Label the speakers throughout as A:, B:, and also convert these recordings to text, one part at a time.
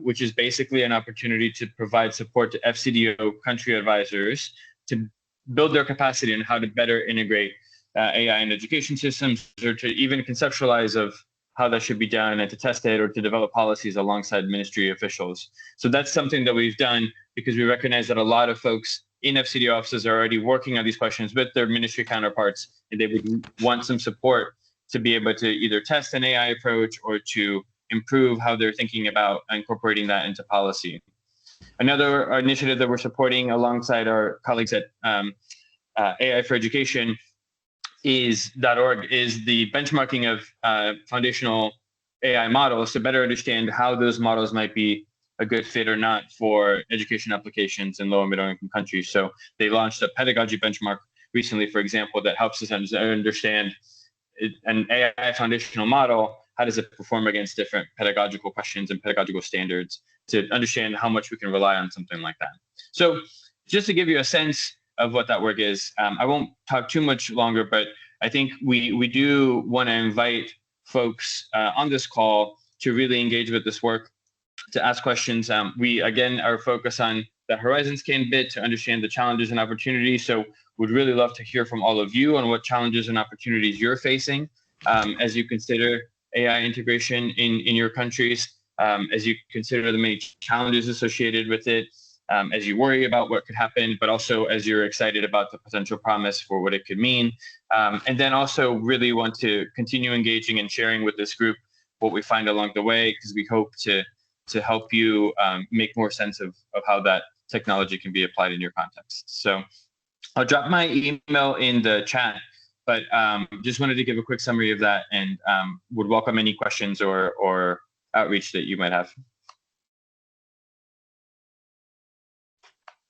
A: which is basically an opportunity to provide support to FCDO country advisors to build their capacity on how to better integrate AI in education systems, or to even conceptualize of how that should be done, and to test it or to develop policies alongside ministry officials. So that's something that we've done because we recognize that a lot of folks in FCDO offices are already working on these questions with their ministry counterparts, and they would want some support to be able to either test an AI approach or to improve how they're thinking about incorporating that into policy. Another initiative that we're supporting alongside our colleagues at AI for Education .org is the benchmarking of foundational AI models to better understand how those models might be a good fit or not for education applications in low and middle income countries. So they launched a pedagogy benchmark recently, for example, that helps us understand an AI foundational model. How does it perform against different pedagogical questions and pedagogical standards to understand how much we can rely on something like that? So just to give you a sense of what that work is, I won't talk too much longer, but I think we do want to invite folks on this call to really engage with this work, to ask questions. We, again, are focused on the Horizon Scan bit to understand the challenges and opportunities. So we'd really love to hear from all of you on what challenges and opportunities you're facing as you consider AI integration in your countries, as you consider the many challenges associated with it, as you worry about what could happen, but also as you're excited about the potential promise for what it could mean. And then also really want to continue engaging and sharing with this group what we find along the way, because we hope to help you make more sense of how that technology can be applied in your context. So I'll drop my email in the chat, but just wanted to give a quick summary of that, and would welcome any questions or outreach that you might have.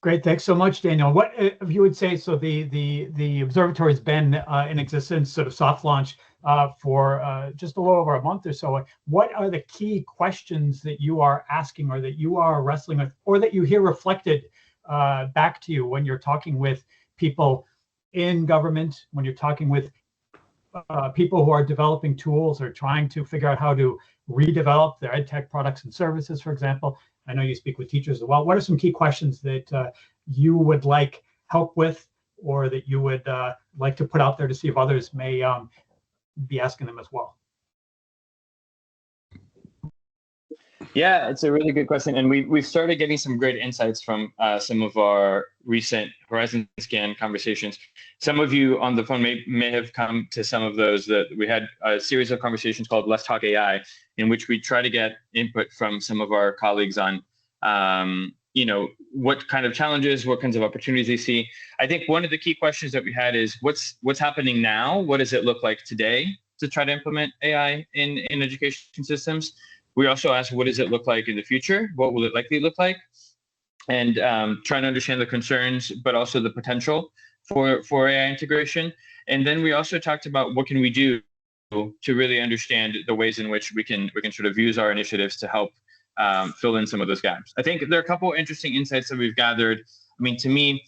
B: Great, thanks so much, Daniel. What if you would say, so the observatory has been in existence, sort of soft launch, for just a little over a month or so. What are the key questions that you are asking, or that you are wrestling with, or that you hear reflected back to you when you're talking with people in government, when you're talking with people who are developing tools or trying to figure out how to redevelop their ed tech products and services, for example? I know you speak with teachers as well. What are some key questions that you would like help with, or that you would like to put out there to see if others may be asking them as well?
A: Yeah, it's a really good question. And we've started getting some great insights from some of our recent Horizon Scan conversations. Some of you on the phone may have come to some of those. That we had a series of conversations called Let's Talk AI, in which we try to get input from some of our colleagues on what kind of challenges, what kinds of opportunities they see. I think one of the key questions that we had is what's happening now? What does it look like today to try to implement AI in education systems? We also asked, what does it look like in the future? What will it likely look like? And trying to understand the concerns, but also the potential for AI integration. And then we also talked about what can we do to really understand the ways in which we can sort of use our initiatives to help fill in some of those gaps. I think there are a couple of interesting insights that we've gathered. I mean, to me,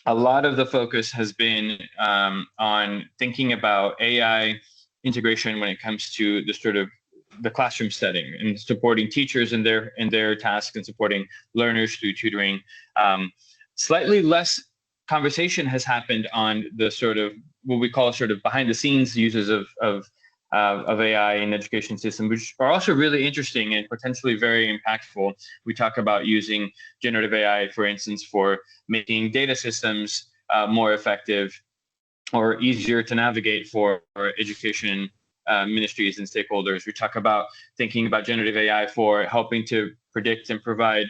A: a lot of the focus has been on thinking about AI integration when it comes to the classroom setting and supporting teachers in their tasks and supporting learners through tutoring. Slightly less conversation has happened on the sort of what we call sort of behind the scenes uses of AI in education systems, which are also really interesting and potentially very impactful. We talk about using generative AI, for instance, for making data systems more effective or easier to navigate for education ministries and stakeholders. We talk about thinking about generative AI for helping to predict and provide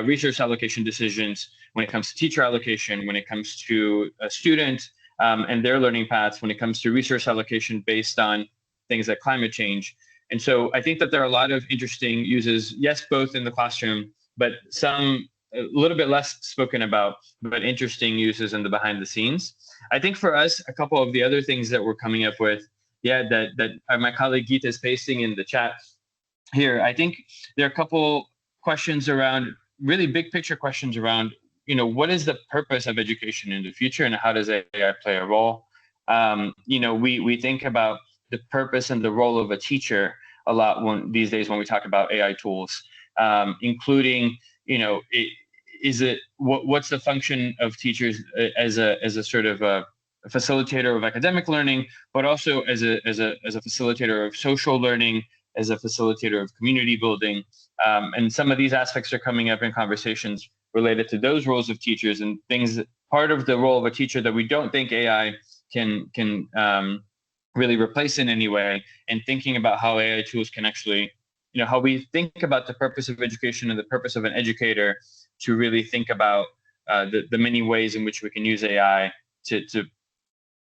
A: resource allocation decisions when it comes to teacher allocation, when it comes to a student and their learning paths, when it comes to resource allocation based on things like climate change. And so I think that there are a lot of interesting uses, yes, both in the classroom, but some a little bit less spoken about, but interesting uses in the behind the scenes. I think for us, a couple of the other things that we're coming up with, that my colleague Geeta is pasting in the chat here. I think there are a couple questions around, really big picture questions around, what is the purpose of education in the future and how does AI play a role? We think about the purpose and the role of a teacher a lot these days when we talk about AI tools, including, what's the function of teachers as a sort of a facilitator of academic learning, but also as a facilitator of social learning, as a facilitator of community building. And some of these aspects are coming up in conversations related to those roles of teachers and things, part of the role of a teacher that we don't think AI can really replace in any way, and thinking about how AI tools can actually, how we think about the purpose of education and the purpose of an educator, to really think about the many ways in which we can use AI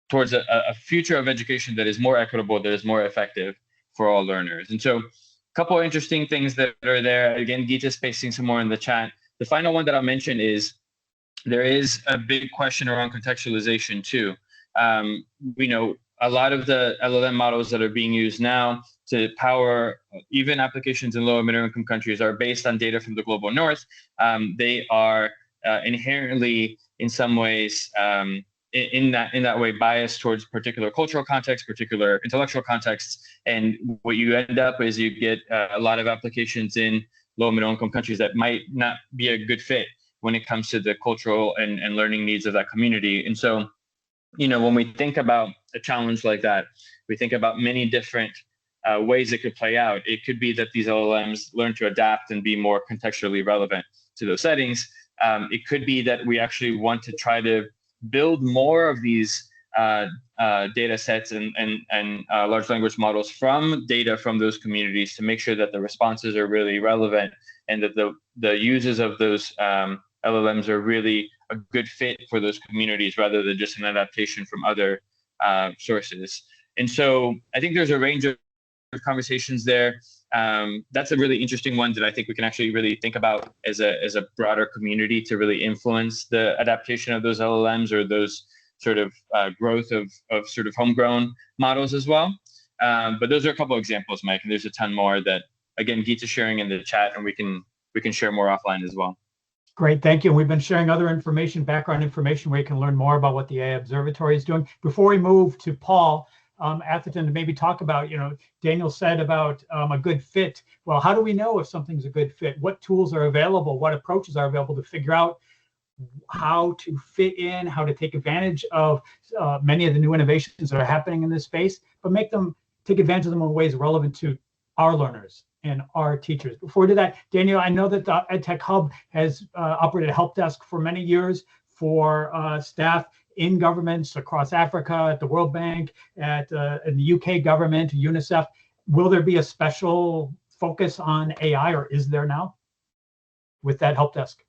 A: towards a future of education that is more equitable, that is more effective for all learners. And so a couple of interesting things that are there. Again, Geeta's pasting some more in the chat. The final one that I'll mention is there is a big question around contextualization too. We know a lot of the LLM models that are being used now to power even applications in low and middle income countries are based on data from the global north. They are inherently, in some ways, in that way, biased towards particular cultural contexts, particular intellectual contexts. And what you end up is you get a lot of applications in low and middle income countries that might not be a good fit when it comes to the cultural and learning needs of that community. And so, when we think about a challenge like that, we think about many different ways it could play out. It could be that these LLMs learn to adapt and be more contextually relevant to those settings. It could be that we actually want to try to build more of these data sets and large language models from data from those communities to make sure that the responses are really relevant and that the uses of those LLMs are really a good fit for those communities rather than just an adaptation from other sources. And so I think there's a range of conversations there. That's a really interesting one that I think we can actually really think about as a broader community to really influence the adaptation of those LLMs or those sort of growth of sort of homegrown models as well. But those are a couple of examples, Mike, and there's a ton more that, again, Geeta's sharing in the chat, and we can share more offline as well.
B: Great, thank you. We've been sharing other information, background information, where you can learn more about what the AI Observatory is doing. Before we move to Paul Atherton to maybe talk about, Daniel said about a good fit. Well, how do we know if something's a good fit? What tools are available? What approaches are available to figure out how to fit in, how to take advantage of many of the new innovations that are happening in this space, but make them take advantage of them in ways relevant to our learners and our teachers. Before we do that, Daniel, I know that the EdTech Hub has operated a help desk for many years for staff in governments across Africa, at the World Bank, in the UK government, UNICEF. Will there be a special focus on AI, or is there now with that help desk?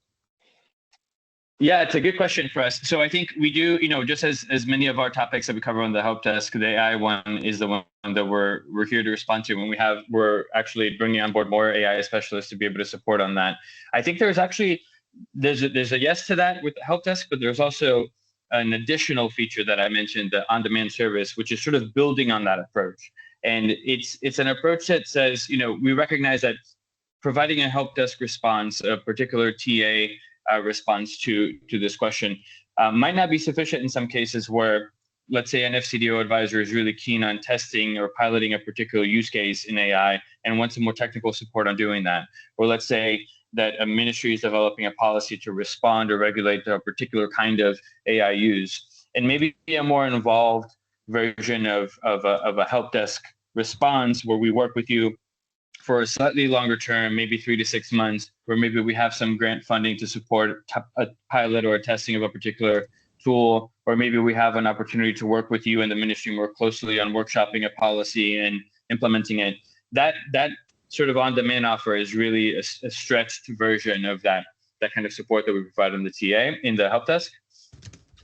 A: Yeah, it's a good question for us. So I think we do, just as many of our topics that we cover on the help desk, the AI one is the one that we're here to respond to when we're actually bringing on board more AI specialists to be able to support on that. I think there's actually, there's a yes to that with the help desk, but there's also an additional feature that I mentioned, the on-demand service, which is sort of building on that approach. And it's an approach that says, we recognize that providing a help desk response, a particular TA response to this question might not be sufficient in some cases where, let's say, an FCDO advisor is really keen on testing or piloting a particular use case in AI and wants some more technical support on doing that. Or let's say that a ministry is developing a policy to respond or regulate a particular kind of AI use. And maybe a more involved version of a help desk response where we work with you for a slightly longer term, maybe 3 to 6 months, where maybe we have some grant funding to support a pilot or a testing of a particular tool, or maybe we have an opportunity to work with you and the ministry more closely on workshopping a policy and implementing it. That sort of on-demand offer is really a stretched version of that kind of support that we provide in the TA, in the help desk.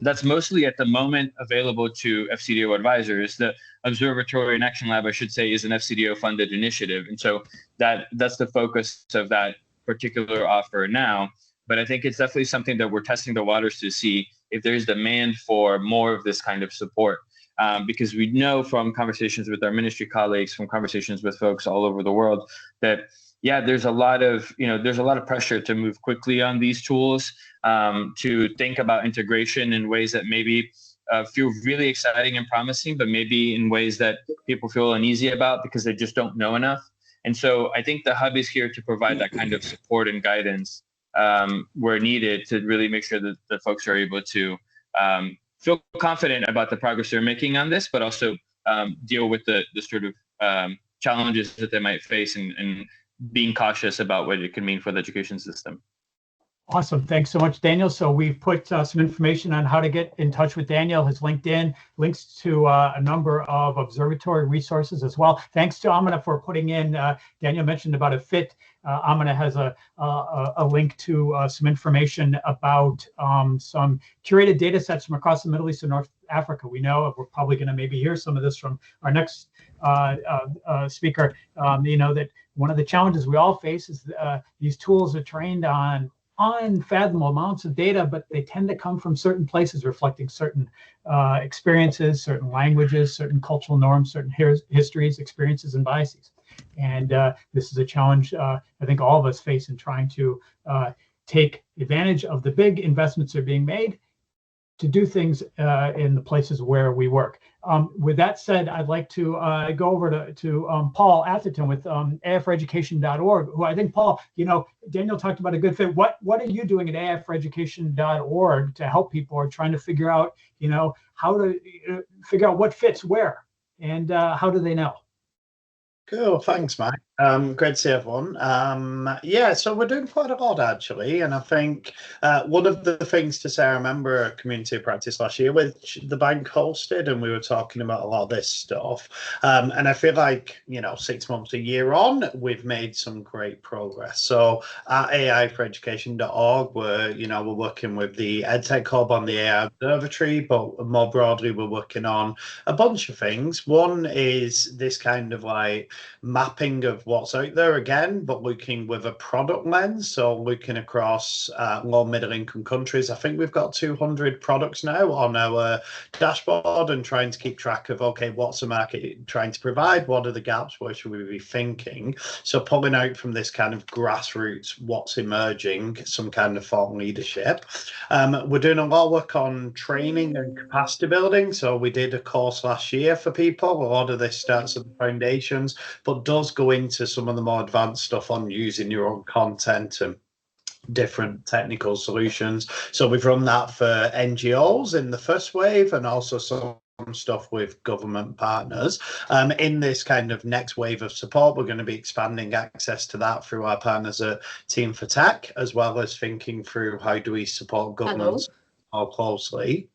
A: That's mostly at the moment available to FCDO advisors. The Observatory and Action Lab, I should say, is an FCDO funded initiative. And so that's the focus of that particular offer now. But I think it's definitely something that we're testing the waters to see if there's demand for more of this kind of support. Because we know from conversations with our ministry colleagues, from conversations with folks all over the world, that there's a lot of pressure to move quickly on these tools, to think about integration in ways that maybe feel really exciting and promising, but maybe in ways that people feel uneasy about because they just don't know enough. And so I think the hub is here to provide that kind of support and guidance where needed to really make sure that the folks are able to feel confident about the progress they're making on this, but also deal with the sort of challenges that they might face and being cautious about what it can mean for the education system.
B: Awesome. Thanks so much, Daniel. So we've put some information on how to get in touch with Daniel, his LinkedIn, links to a number of observatory resources as well. Thanks to Amina for putting in, Daniel mentioned about a fit. Amina has a link to some information about some curated data sets from across the Middle East and North Africa. We know we're probably going to maybe hear some of this from our next speaker. You know that one of the challenges we all face is these tools are trained on unfathomable amounts of data, but they tend to come from certain places reflecting certain experiences, certain languages, certain cultural norms, certain histories, experiences, and biases. And this is a challenge I think all of us face in trying to take advantage of the big investments that are being made to do things in the places where we work. With that said, I'd like to go over to Paul Atherton with AIforeducation.org, who I think, Paul, you know, Daniel talked about a good fit. What are you doing at AIforeducation.org to help people who are trying to figure out, you know, how to figure out what fits where, and how do they know?
C: Cool, thanks, Mike. Great to see everyone. Yeah, so we're doing quite a lot actually, and I think one of the things to say, I remember a community practice last year which the bank hosted, and we were talking about a lot of this stuff. And I feel like, you know, 6 months, a year on, we've made some great progress. So at AIforeducation.org, we're working with the EdTech Hub on the AI Observatory, but more broadly, we're working on a bunch of things. One is this kind of like mapping of what's out there again, but looking with a product lens. So looking across low middle income countries. I think we've got 200 products now on our dashboard, and trying to keep track of, okay, what's the market trying to provide? What are the gaps? What should we be thinking? So pulling out from this kind of grassroots, what's emerging, some kind of thought leadership. We're doing a lot of work on training and capacity building. So we did a course last year for people. A lot of this starts at the foundations, but does go into some of the more advanced stuff on using your own content and different technical solutions. So we've run that for NGOs in the first wave, and also some stuff with government partners. In this kind of next wave of support, we're going to be expanding access to that through our partners at Team for Tech, as well as thinking through how do we support governments more closely.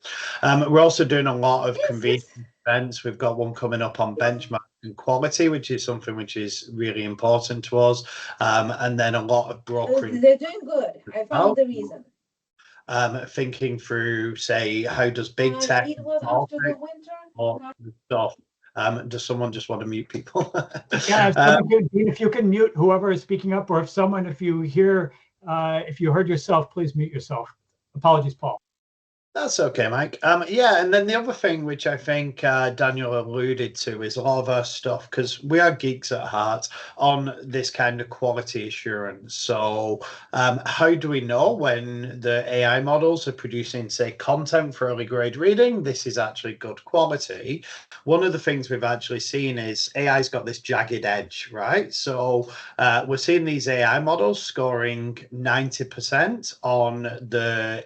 C: We're also doing a lot of convening events. We've got one coming up on benchmark and quality, which is something which is really important to us. And then a lot of brokering.
D: They're doing good. I found the reason.
C: Thinking through, say, how does big tech
D: it was after the winter.
C: Stuff. Does someone just want to mute people?
B: Yeah, if you can mute whoever is speaking up, or if you heard yourself, please mute yourself. Apologies, Paul.
C: That's okay, Mike. Yeah, and then the other thing which I think Daniel alluded to is a lot of our stuff, because we are geeks at heart, on this kind of quality assurance. So how do we know when the AI models are producing, say, content for early grade reading, this is actually good quality? One of the things we've actually seen is AI's got this jagged edge, right? So we're seeing these AI models scoring 90% on the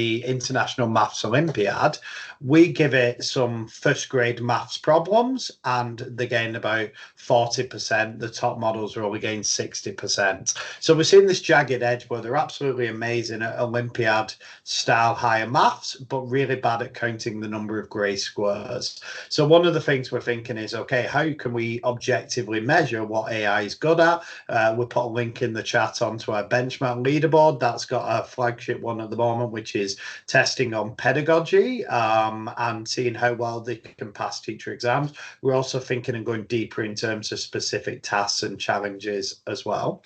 C: International Maths Olympiad. We give it some first grade maths problems, and they gain about 40%. The top models are only getting 60%. So we're seeing this jagged edge where they're absolutely amazing at Olympiad style higher maths, but really bad at counting the number of grey squares. So one of the things we're thinking is, okay, how can we objectively measure what AI is good at? We'll put a link in the chat onto our benchmark leaderboard. That's got a flagship one at the moment, which is testing on pedagogy and seeing how well they can pass teacher exams. We're also thinking and going deeper in terms of specific tasks and challenges as well.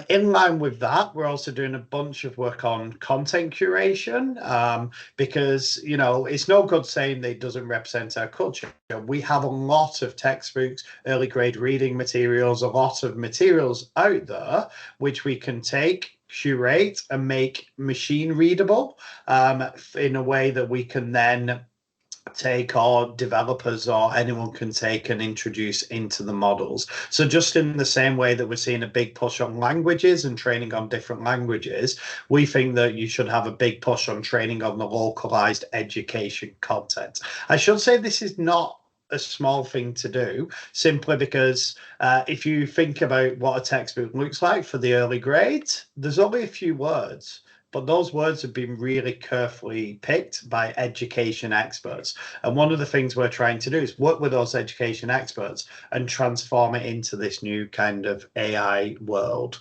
C: In line with that, we're also doing a bunch of work on content curation, because, you know, it's no good saying that it doesn't represent our culture. We have a lot of textbooks, early grade reading materials, a lot of materials out there which we can take, curate, and make machine readable in a way that we can then take or developers or anyone can take and introduce into the models. So just in the same way that we're seeing a big push on languages and training on different languages, we think that you should have a big push on training on the localized education content. I should say this is not a small thing to do, simply because if you think about what a textbook looks like for the early grades, there's only a few words. But those words have been really carefully picked by education experts. And one of the things we're trying to do is work with those education experts and transform it into this new kind of AI world.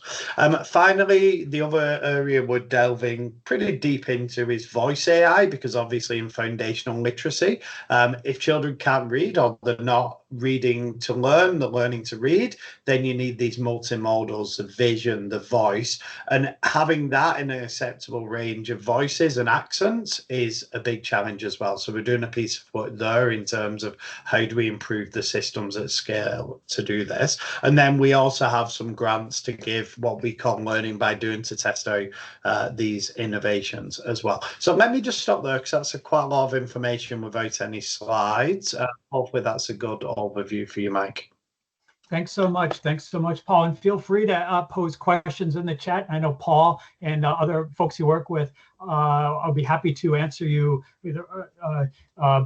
C: Finally, the other area we're delving pretty deep into is voice AI, because obviously in foundational literacy, if children can't read or they're not reading to learn, they're learning to read, then you need these multimodals, the vision, the voice, and having that in an acceptable range of voices and accents is a big challenge as well. So we're doing a piece of work there in terms of how do we improve the systems at scale to do this. And then we also have some grants to give what we call learning by doing to test out these innovations as well. So let me just stop there, because that's quite a lot of information without any slides. Hopefully that's a good overview for you, Mike.
B: Thanks so much. Thanks so much, Paul. And feel free to pose questions in the chat. I know Paul and other folks you work with, I'll be happy to answer you either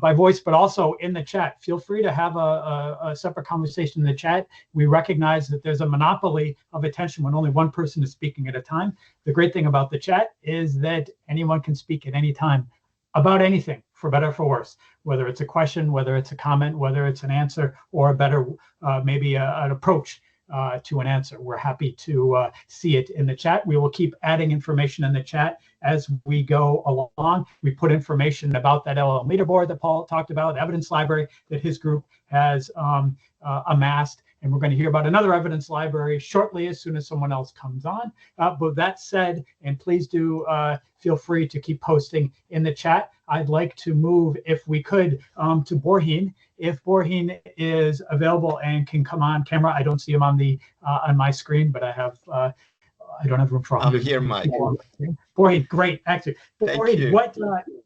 B: by voice, but also in the chat. Feel free to have a separate conversation in the chat. We recognize that there's a monopoly of attention when only one person is speaking at a time. The great thing about the chat is that anyone can speak at any time about anything, for better or for worse, whether it's a question, whether it's a comment, whether it's an answer, or a better, maybe an approach to an answer. We're happy to see it in the chat. We will keep adding information in the chat as we go along. We put information about that LLM leaderboard that Paul talked about, the evidence library that his group has amassed. And we're going to hear about another evidence library shortly as soon as someone else comes on. But that said, and please do feel free to keep posting in the chat. I'd like to move, if we could, to Borhin. If Borhin is available and can come on camera, I don't see him on the on my screen, but I have I don't have room for.
E: I'm here, Mike.
B: Borhin, great, actually.
E: Borhin,
B: what?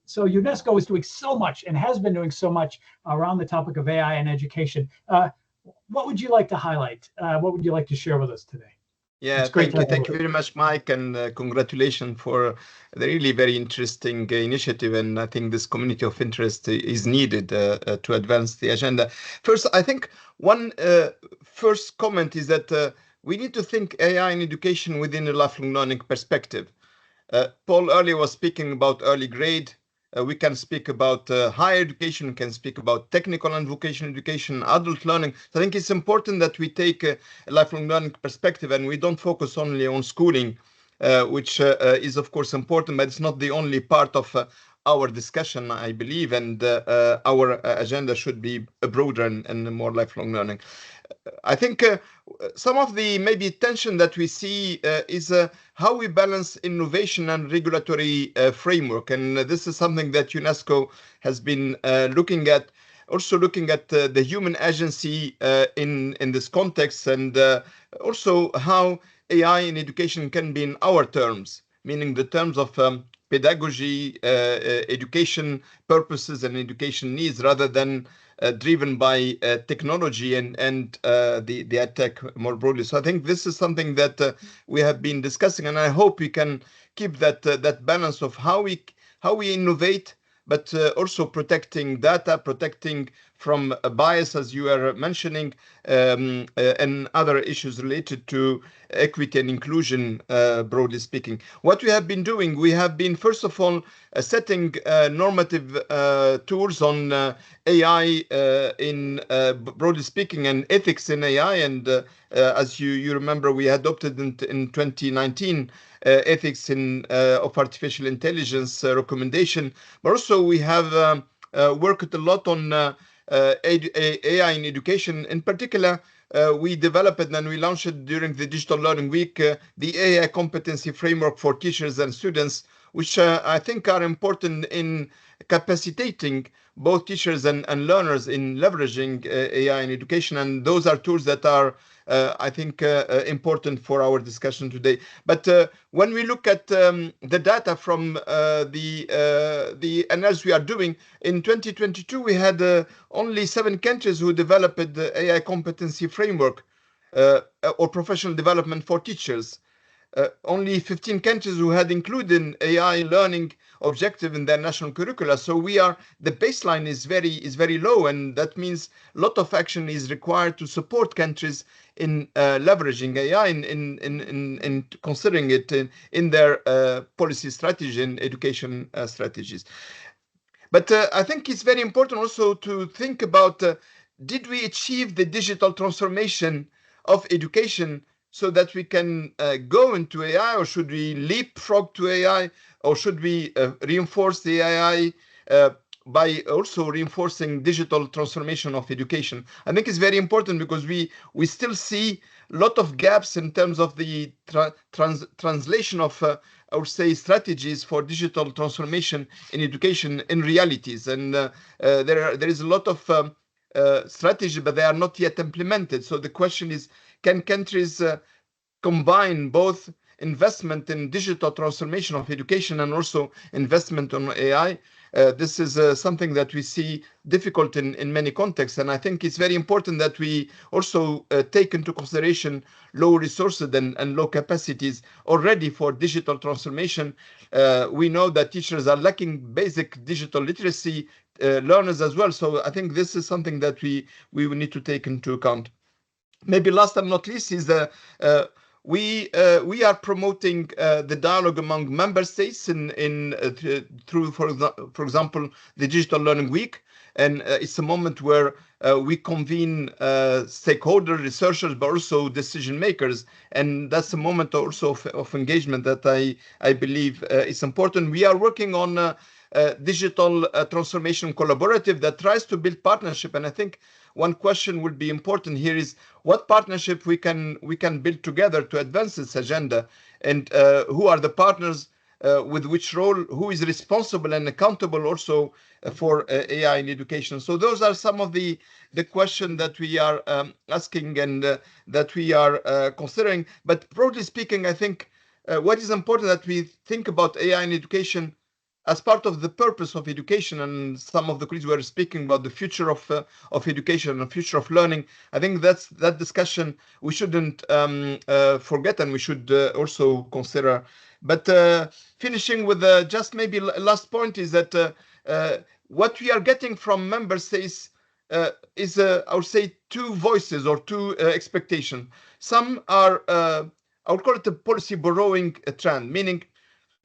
B: So UNESCO is doing so much and has been doing so much around the topic of AI and education. What would you like to highlight? What would you like to share with us today?
E: Yeah, thank you very much, Mike, and congratulations for the really very interesting initiative. And I think this community of interest is needed to advance the agenda. First, I think one first comment is that we need to think AI in education within a lifelong learning perspective. Paul earlier was speaking about early grade. We can speak about higher education, we can speak about technical and vocational education, adult learning. So I think it's important that we take a lifelong learning perspective and we don't focus only on schooling, which is of course important, but it's not the only part of our discussion, I believe, and our agenda should be broader and more lifelong learning. I think some of the maybe tension that we see is how we balance innovation and regulatory framework. And this is something that UNESCO has been looking at, also looking at the human agency in this context, and also how AI in education can be in our terms, meaning the terms of pedagogy, education purposes and education needs, rather than driven by technology and the attack more broadly. So I think this is something that we have been discussing, and I hope we can keep that balance of how we innovate, but also protecting data, protecting from bias, as you are mentioning, and other issues related to equity and inclusion, broadly speaking. What we have been doing, we have been, first of all, setting normative tools on AI in broadly speaking, and ethics in AI. And as you remember, we adopted in 2019 ethics of artificial intelligence recommendation. But also we have worked a lot on AI in education. In particular, we developed and we launched during the Digital Learning Week the AI competency framework for teachers and students, which I think are important in capacitating both teachers and learners in leveraging AI in education. And those are tools that are, I think, important for our discussion today. But when we look at the data from the analysis we are doing, in 2022, we had only 7 countries who developed the AI competency framework or professional development for teachers. Only 15 countries who had included AI learning objective in their national curricula. So the baseline is very low, and that means a lot of action is required to support countries in leveraging AI in considering it in their policy strategy and education strategies. But I think it's very important also to think about, did we achieve the digital transformation of education so that we can go into AI, or should we leapfrog to AI, or should we reinforce the AI by also reinforcing digital transformation of education? I think it's very important because we still see a lot of gaps in terms of the translation of, I would say, strategies for digital transformation in education in realities. And there is a lot of strategy, but they are not yet implemented. So the question is, can countries combine both investment in digital transformation of education and also investment on AI? This is something that we see difficult in many contexts. And I think it's very important that we also take into consideration low resources and low capacities already for digital transformation. We know that teachers are lacking basic digital literacy, learners as well. So I think this is something that we will need to take into account. Maybe last but not least is we are promoting the dialogue among member states through, for example, the Digital Learning Week. And it's a moment where we convene stakeholder researchers, but also decision makers. And that's a moment also of engagement that I believe is important. We are working on digital transformation collaborative that tries to build partnership. And I think one question would be important here is what partnership we can build together to advance this agenda, and who are the partners with which role, who is responsible and accountable also for AI in education. So those are some of the questions that we are asking and that we are considering. But broadly speaking, I think what is important that we think about AI in education as part of the purpose of education, and some of the colleagues were speaking about the future of education and the future of learning. I think that discussion we shouldn't forget, and we should also consider. But finishing with just maybe last point is that what we are getting from member states is, I would say, 2 voices or 2 expectations. Some are, I would call it a policy borrowing trend, meaning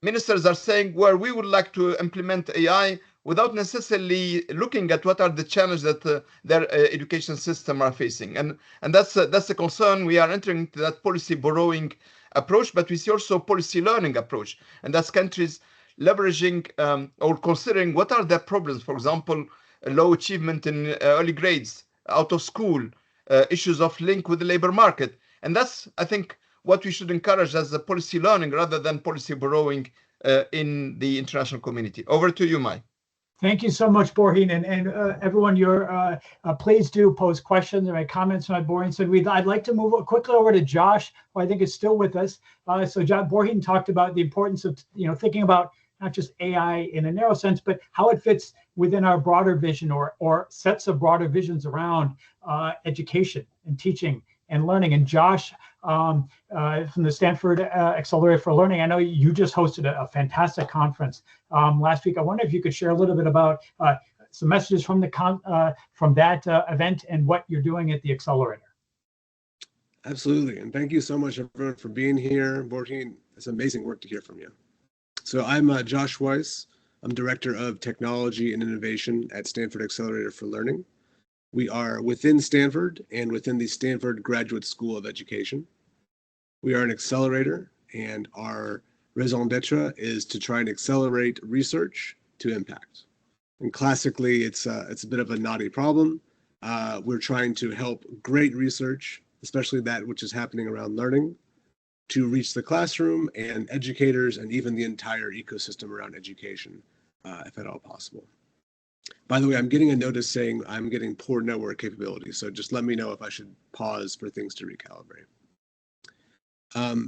E: ministers are saying, well, we would like to implement AI without necessarily looking at what are the challenges that their education system are facing. And that's a concern. We are entering into that policy borrowing approach, but we see also policy learning approach. And that's countries leveraging or considering what are their problems. For example, low achievement in early grades, out of school, issues of link with the labor market. And that's, I think, what we should encourage as a policy learning rather than policy borrowing in the international community. Over to you, Mai.
B: Thank you so much, Borheen, and everyone. Please do pose questions or make comments on what Borheen said. I'd like to move quickly over to Josh, who I think is still with us. So, Borheen talked about the importance of thinking about not just AI in a narrow sense, but how it fits within our broader vision or sets of broader visions around education and teaching and learning. And Josh, from the Stanford Accelerator for Learning, I know you just hosted a fantastic conference last week. I wonder if you could share a little bit about some messages from that event and what you're doing at the Accelerator.
F: Absolutely, and thank you so much, everyone, for being here. Borheen, it's amazing work to hear from you. So I'm Josh Weiss. I'm Director of Technology and Innovation at Stanford Accelerator for Learning. We are within Stanford and within the Stanford Graduate School of Education. We are an accelerator, and our raison d'etre is to try and accelerate research to impact. And classically, it's a bit of a knotty problem. We're trying to help great research, especially that which is happening around learning, to reach the classroom and educators and even the entire ecosystem around education, if at all possible. By the way, I'm getting a notice saying I'm getting poor network capability, so just let me know if I should pause for things to recalibrate.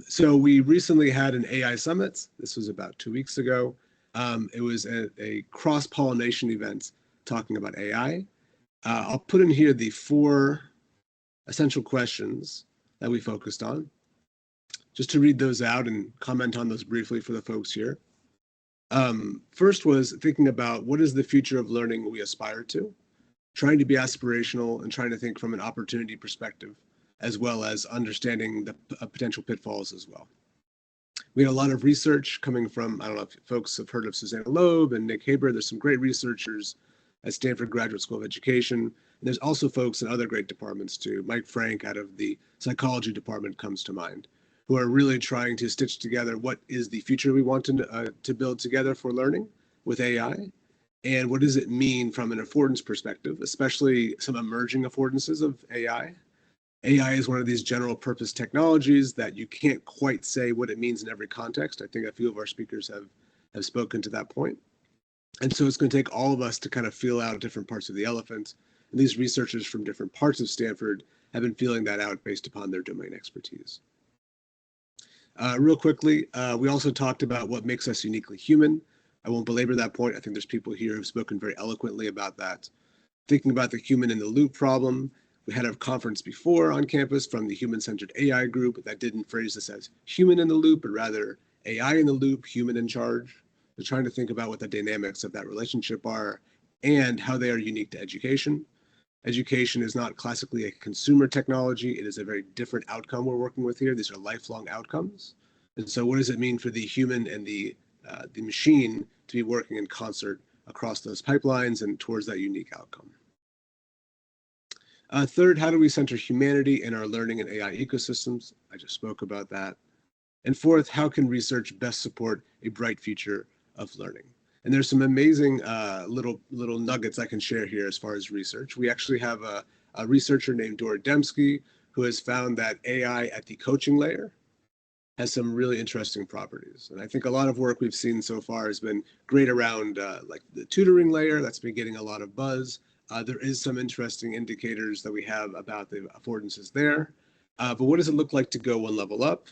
F: So we recently had an AI summit. This was about 2 weeks ago. It was a cross-pollination event talking about AI. I'll put in here the 4 essential questions that we focused on, just to read those out and comment on those briefly for the folks here. First was thinking about what is the future of learning we aspire to, trying to be aspirational and trying to think from an opportunity perspective, as well as understanding the potential pitfalls as well. We had a lot of research coming from, I don't know if folks have heard of Susanna Loeb and Nick Haber. There's some great researchers at Stanford Graduate School of Education. And there's also folks in other great departments too. Mike Frank out of the psychology department comes to mind, who are really trying to stitch together what is the future we want to build together for learning with AI, and what does it mean from an affordance perspective, especially some emerging affordances of AI. AI is one of these general purpose technologies that you can't quite say what it means in every context. I think a few of our speakers have spoken to that point. And so it's going to take all of us to kind of feel out different parts of the elephant. And these researchers from different parts of Stanford have been feeling that out based upon their domain expertise. Real quickly, we also talked about what makes us uniquely human. I won't belabor that point. I think there's people here who've spoken very eloquently about that. Thinking about the human in the loop problem. We had a conference before on campus from the Human-Centered AI group that didn't phrase this as human in the loop, but rather AI in the loop, human in charge. They're trying to think about what the dynamics of that relationship are and how they are unique to education. Education is not classically a consumer technology. It is a very different outcome we're working with here. These are lifelong outcomes. And so what does it mean for the human and the machine to be working in concert across those pipelines and towards that unique outcome? Third, how do we center humanity in our learning and AI ecosystems? I just spoke about that. And fourth, how can research best support a bright future of learning? And there's some amazing little nuggets I can share here as far as research. We actually have a researcher named Dora Demski who has found that AI at the coaching layer has some really interesting properties. And I think a lot of work we've seen so far has been great around like the tutoring layer. That's been getting a lot of buzz. There is some interesting indicators that we have about the affordances there. But what does it look like to go one level up?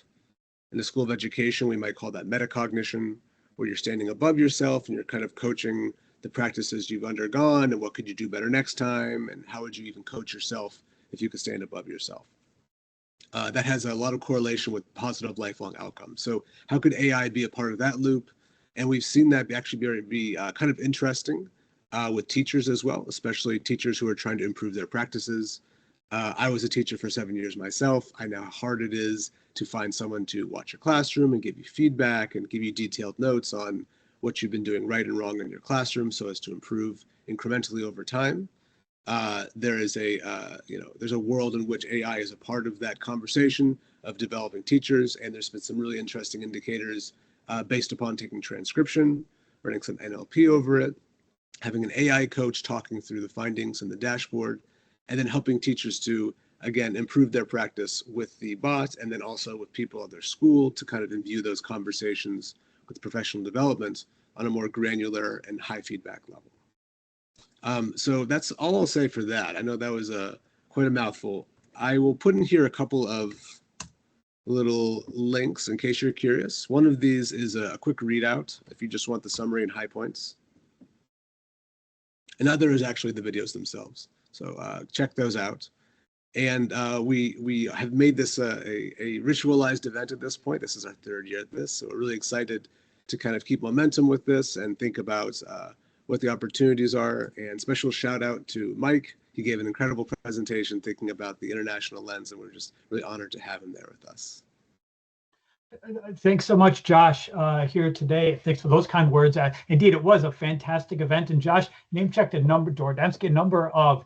F: In the School of Education, we might call that metacognition, where you're standing above yourself and you're kind of coaching the practices you've undergone and what could you do better next time, and how would you even coach yourself if you could stand above yourself. That has a lot of correlation with positive lifelong outcomes. So how could AI be a part of that loop? And we've seen that actually be kind of interesting with teachers as well, especially teachers who are trying to improve their practices. I was a teacher for 7 years myself. I know how hard it is to find someone to watch your classroom and give you feedback and give you detailed notes on what you've been doing right and wrong in your classroom so as to improve incrementally over time. There's a world in which AI is a part of that conversation of developing teachers, and there's been some really interesting indicators based upon taking transcription, running some NLP over it, having an AI coach talking through the findings in the dashboard, and then helping teachers to, again, improve their practice with the bot and then also with people at their school to kind of imbue those conversations with professional development on a more granular and high feedback level. So that's all I'll say for that. I know that was quite a mouthful. I will put in here a couple of little links in case you're curious. One of these is a quick readout if you just want the summary and high points. Another is actually the videos themselves. So check those out. And we have made this a ritualized event at this point. This is our 3rd year at this. So we're really excited to kind of keep momentum with this and think about what the opportunities are. And special shout out to Mike. He gave an incredible presentation thinking about the international lens, and we're just really honored to have him there with us.
B: Thanks so much, Josh, here today. Thanks for those kind words. Indeed, it was a fantastic event. And Josh name-checked Dora Demski, a number of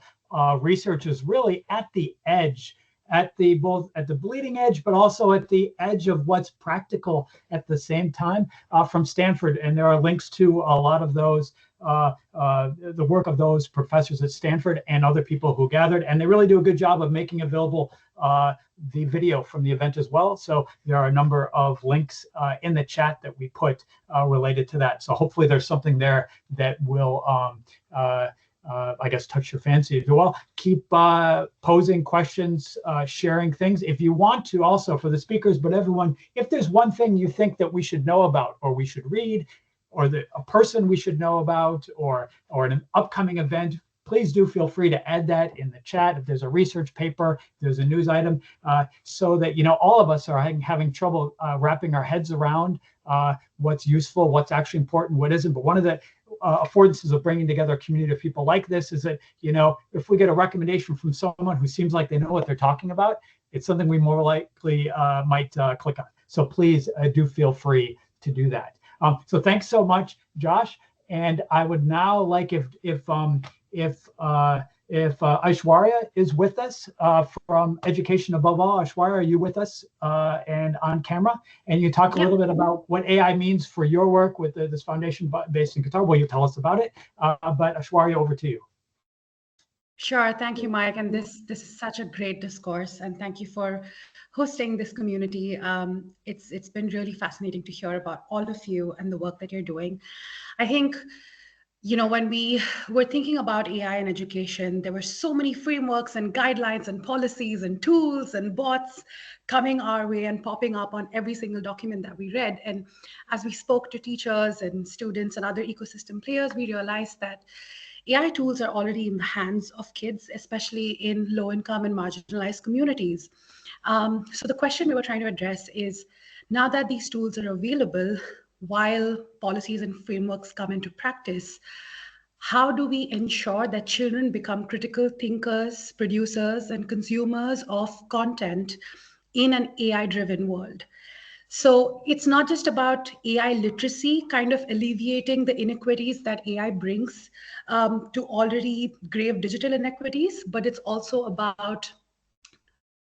B: researchers really at the edge, both at the bleeding edge, but also at the edge of what's practical at the same time from Stanford. And there are links to a lot of those, the work of those professors at Stanford and other people who gathered. And they really do a good job of making available the video from the event as well. So there are a number of links in the chat that we put related to that. So hopefully there's something there that will I guess, touch your fancy, if you will. Keep posing questions, sharing things. If you want to, also for the speakers, but everyone, if there's one thing you think that we should know about, or we should read, or a person we should know about, or an upcoming event, please do feel free to add that in the chat. If there's a research paper, if there's a news item, so that, you know, all of us are having trouble wrapping our heads around what's useful, what's actually important, what isn't. But one of the affordances of bringing together a community of people like this is that, you know, if we get a recommendation from someone who seems like they know what they're talking about, it's something we more likely might click on. So please do feel free to do that. So thanks so much, Josh. And I would now like if Aishwarya is with us from Education Above All. Aishwarya, are you with us and on camera? And you talk a little bit about what AI means for your work with this foundation based in Qatar. Will you tell us about it? But Aishwarya, over to you.
G: Sure. Thank you, Mike. And this is such a great discourse. And thank you for hosting this community. It's been really fascinating to hear about all of you and the work that you're doing. I think, you know, when we were thinking about AI in education, there were so many frameworks and guidelines and policies and tools and bots coming our way and popping up on every single document that we read. And as we spoke to teachers and students and other ecosystem players, we realized that AI tools are already in the hands of kids, especially in low-income and marginalized communities. So the question we were trying to address is, now that these tools are available, while policies and frameworks come into practice, how do we ensure that children become critical thinkers, producers, and consumers of content in an AI-driven world? So it's not just about AI literacy, kind of alleviating the inequities that AI brings to already grave digital inequities, but it's also about,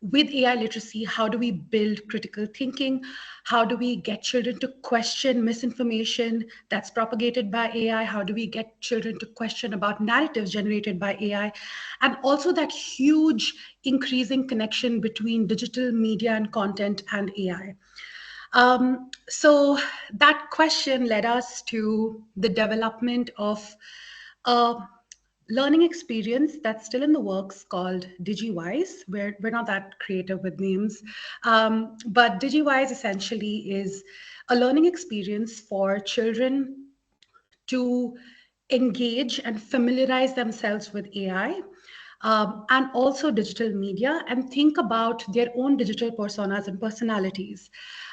G: with AI literacy, how do we build critical thinking? How do we get children to question misinformation that's propagated by AI? How do we get children to question about narratives generated by AI? And also that huge increasing connection between digital media and content and AI. So that question led us to the development of a learning experience that's still in the works called DigiWise. We're not that creative with names, but DigiWise essentially is a learning experience for children to engage and familiarize themselves with AI and also digital media, and think about their own digital personas and personalities.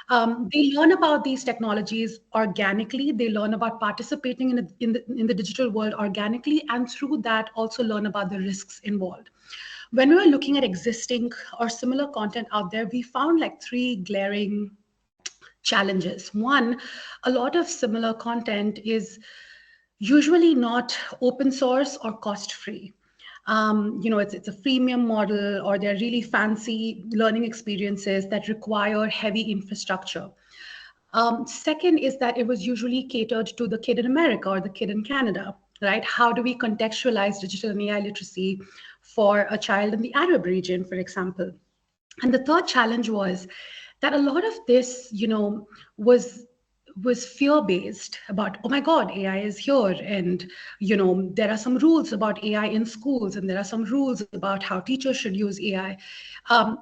G: They learn about these technologies organically. They learn about participating in the digital world organically, and through that also learn about the risks involved. When we were looking at existing or similar content out there, we found like 3 glaring challenges. One, a lot of similar content is usually not open source or cost-free. You know, it's a freemium model, or they're really fancy learning experiences that require heavy infrastructure. Second is that it was usually catered to the kid in America or the kid in Canada, right? How do we contextualize digital and AI literacy for a child in the Arab region, for example? And the third challenge was that a lot of this, you know, was fear-based about, oh my God, AI is here. And, you know, there are some rules about AI in schools, and there are some rules about how teachers should use AI.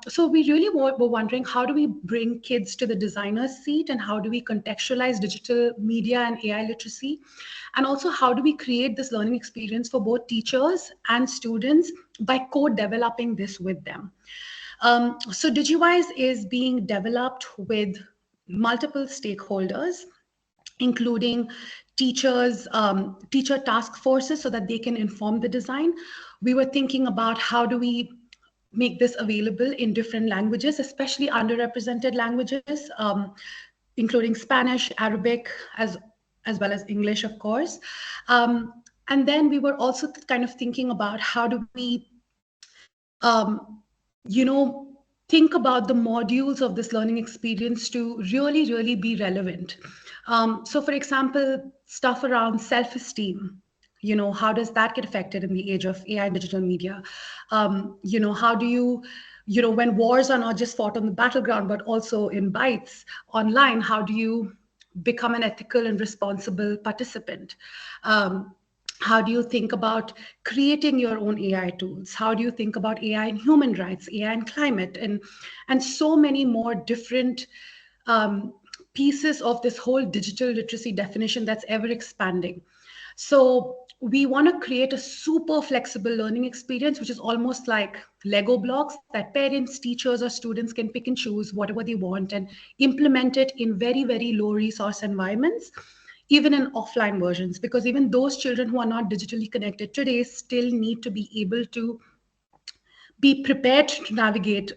G: So we really were wondering, how do we bring kids to the designer's seat, and how do we contextualize digital media and AI literacy? And also, how do we create this learning experience for both teachers and students by co-developing this with them? So DigiWise is being developed with multiple stakeholders, including teachers, teacher task forces, so that they can inform the design. We were thinking about how do we make this available in different languages, especially underrepresented languages, including Spanish, Arabic, as well as English, of course. And then we were also kind of thinking about how do we, you know, think about the modules of this learning experience to really, really be relevant. So for example, stuff around self-esteem, you know, how does that get affected in the age of AI and digital media? You know, how do you, you know, when wars are not just fought on the battleground, but also in bytes online, how do you become an ethical and responsible participant? How do you think about creating your own AI tools? How do you think about AI and human rights, AI and climate, and so many more different pieces of this whole digital literacy definition that's ever expanding. So we want to create a super flexible learning experience, which is almost like Lego blocks that parents, teachers, or students can pick and choose whatever they want and implement it in very, very low resource environments, even in offline versions, because even those children who are not digitally connected today still need to be able to be prepared to navigate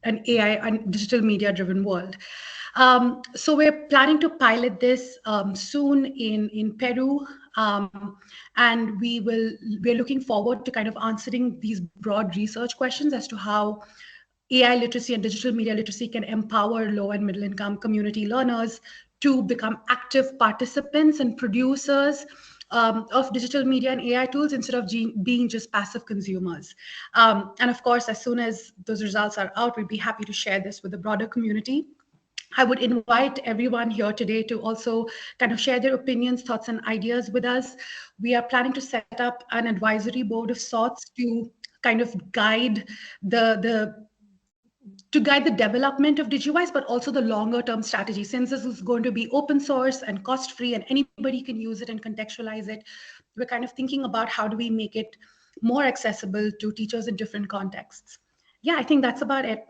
G: an AI and digital media driven world. So we're planning to pilot this soon in Peru. And we're looking forward to kind of answering these broad research questions as to how AI literacy and digital media literacy can empower low and middle income community learners to become active participants and producers of digital media and AI tools instead of being just passive consumers. And of course, as soon as those results are out, we'd be happy to share this with the broader community. I would invite everyone here today to also kind of share their opinions, thoughts, and ideas with us. We are planning to set up an advisory board of sorts to kind of guide the development of DigiWise, but also the longer term strategy. Since this is going to be open source and cost free and anybody can use it and contextualize it, we're kind of thinking about how do we make it more accessible to teachers in different contexts. Yeah, I think that's about it.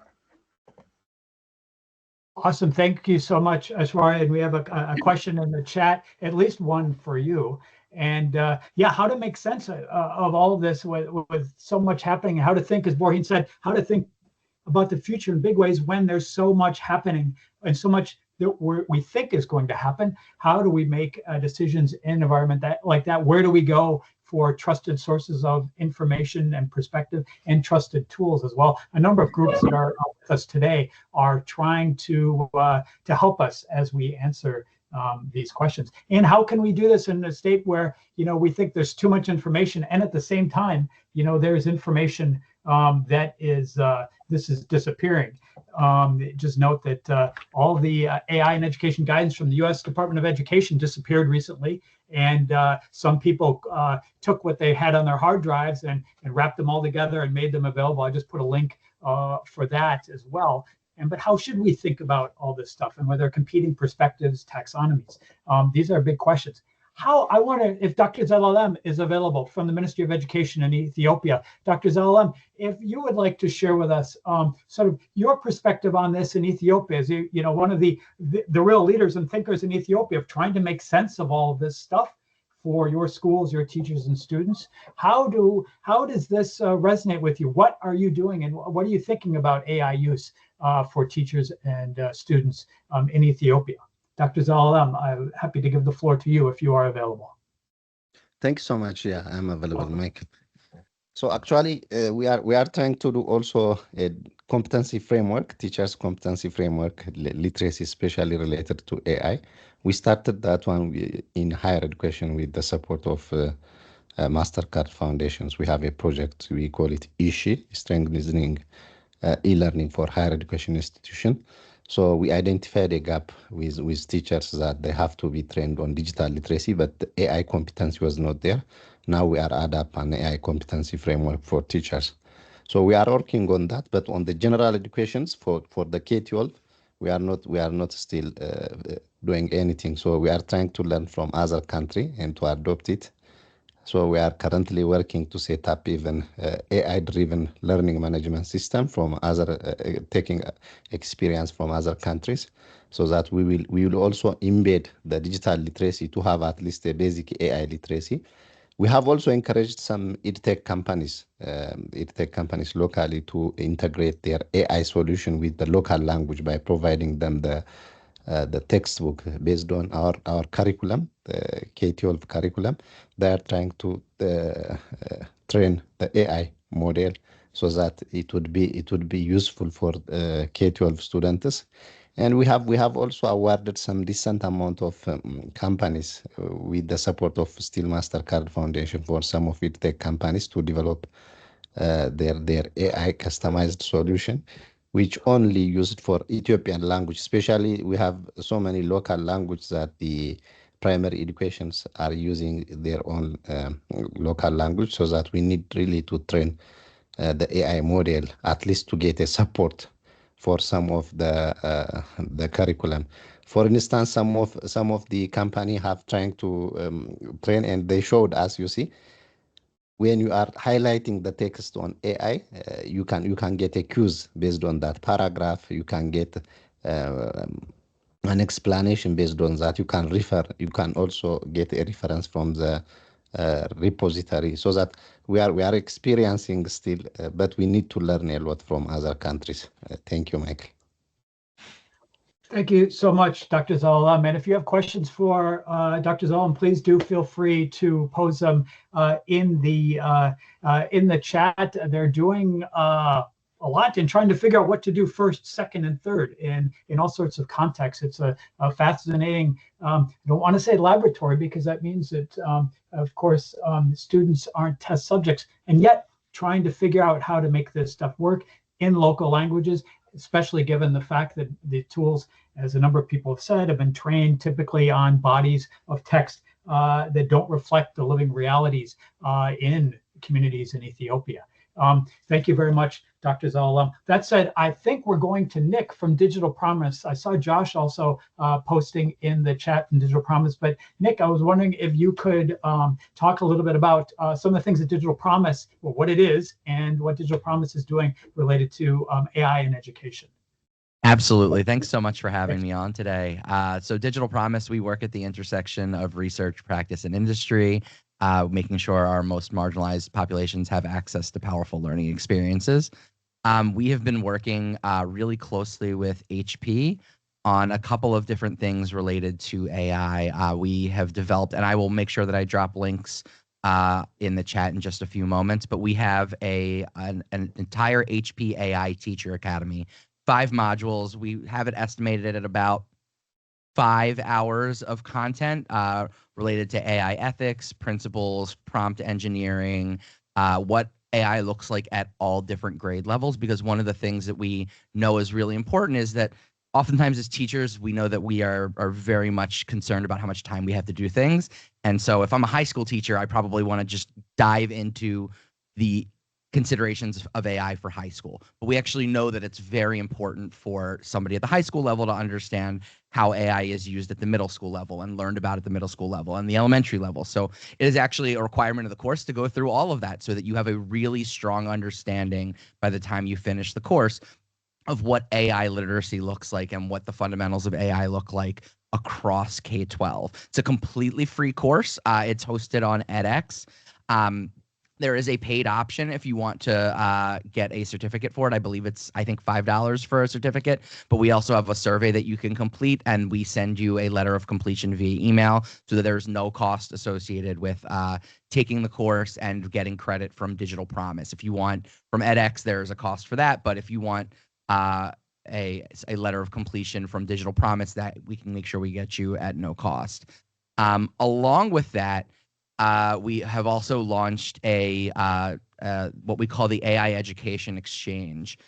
B: Awesome. Thank you so much, Aishwarya. And we have a question in the chat, at least one for you. And yeah, how to make sense of all of this with so much happening, how to think, as Borhin said, how to think about the future in big ways when there's so much happening and so much that we think is going to happen. How do we make decisions in an environment like that? Where do we go for trusted sources of information and perspective and trusted tools as well? A number of groups that are with us today are trying to help us as we answer these questions. And how can we do this in a state where, you know, we think there's too much information, and at the same time, you know, there's information that is this is disappearing. Just note that all the AI and education guidance from the U.S. Department of Education disappeared recently, and some people took what they had on their hard drives and wrapped them all together and made them available. I just put a link for that as well. But how should we think about all this stuff, and whether competing perspectives, taxonomies? These are big questions. I wonder if Dr. Zelalem is available from the Ministry of Education in Ethiopia. Dr. Zelalem, if you would like to share with us sort of your perspective on this in Ethiopia, as you know, one of the real leaders and thinkers in Ethiopia of trying to make sense of all of this stuff for your schools, your teachers and students. How does this resonate with you? What are you doing, and what are you thinking about AI use for teachers and students in Ethiopia? Dr. Zelalem, I'm happy to give the floor to you if you are available.
H: Thanks so much. Yeah, I'm available, Mike. So actually, we are trying to do also a competency framework, teachers' competency framework, literacy, especially related to AI. We started that one in higher education with the support of MasterCard Foundations. We have a project, we call it ISHI, Strengthening e-learning for higher education institution. So we identified a gap with teachers that they have to be trained on digital literacy, but the AI competency was not there. Now we are add up an AI competency framework for teachers. So we are working on that, but on the general educations for the K-12, we are not still doing anything. So we are trying to learn from other country and to adopt it. So we are currently working to set up even AI-driven learning management system from other, taking experience from other countries, so that we will also embed the digital literacy to have at least a basic AI literacy. We have also encouraged some edtech companies locally to integrate their AI solution with the local language by providing them the textbook based on our curriculum, the K-12 curriculum. They are trying to train the AI model so that it would be useful for K-12 students. And we have also awarded some decent amount of companies with the support of still MasterCard Foundation for some of edtech companies to develop their AI customized solution, which only used for Ethiopian language. Especially, we have so many local languages that the primary educations are using their own local language, so that we need really to train the AI model, at least to get a support for some of the curriculum. For instance, some of the company have trying to train, and they showed us, you see, when you are highlighting the text on AI, you can get a quiz based on that paragraph. You can get an explanation based on that. You can refer. You can also get a reference from the repository, so that we are experiencing still, but we need to learn a lot from other countries. Thank you, Michael.
B: Thank you so much, Dr. Zelalem. And if you have questions for Dr. Zelalem, please do feel free to pose them in the chat. They're doing a lot in trying to figure out what to do first, second, and third in all sorts of contexts. It's a fascinating, I don't want to say laboratory, because that means that, of course, students aren't test subjects, and yet trying to figure out how to make this stuff work in local languages, especially given the fact that the tools, as a number of people have said, have been trained typically on bodies of text that don't reflect the living realities in communities in Ethiopia. Thank you very much, Dr. Zelalem. That said, I think we're going to Nick from Digital Promise. I saw Josh also posting in the chat from Digital Promise, but Nick, I was wondering if you could talk a little bit about some of the things that Digital Promise, well, what it is and what Digital Promise is doing related to AI in education.
I: Absolutely. Thanks so much for having me on today. So Digital Promise, we work at the intersection of research, practice, and industry, making sure our most marginalized populations have access to powerful learning experiences. We have been working really closely with HP on a couple of different things related to AI. We have developed, and I will make sure that I drop links in the chat in just a few moments, but we have an entire HP AI Teacher Academy, 5 modules. We have it estimated at about 5 hours of content related to AI ethics, principles, prompt engineering, what AI looks like at all different grade levels, because one of the things that we know is really important is that oftentimes as teachers, we know that we are very much concerned about how much time we have to do things. And so if I'm a high school teacher, I probably want to just dive into the considerations of AI for high school. But we actually know that it's very important for somebody at the high school level to understand how AI is used at the middle school level and learned about at the middle school level and the elementary level. So it is actually a requirement of the course to go through all of that so that you have a really strong understanding by the time you finish the course of what AI literacy looks like and what the fundamentals of AI look like across K-12. It's a completely free course. It's hosted on edX. There is a paid option if you want to get a certificate for it. I believe it's, I think, $5 for a certificate, but we also have a survey that you can complete, and we send you a letter of completion via email so that there's no cost associated with taking the course and getting credit from Digital Promise. If you want from edX, there's a cost for that, but if you want a letter of completion from Digital Promise, that we can make sure we get you at no cost. Along with that, we have also launched what we call the AI Education Exchange.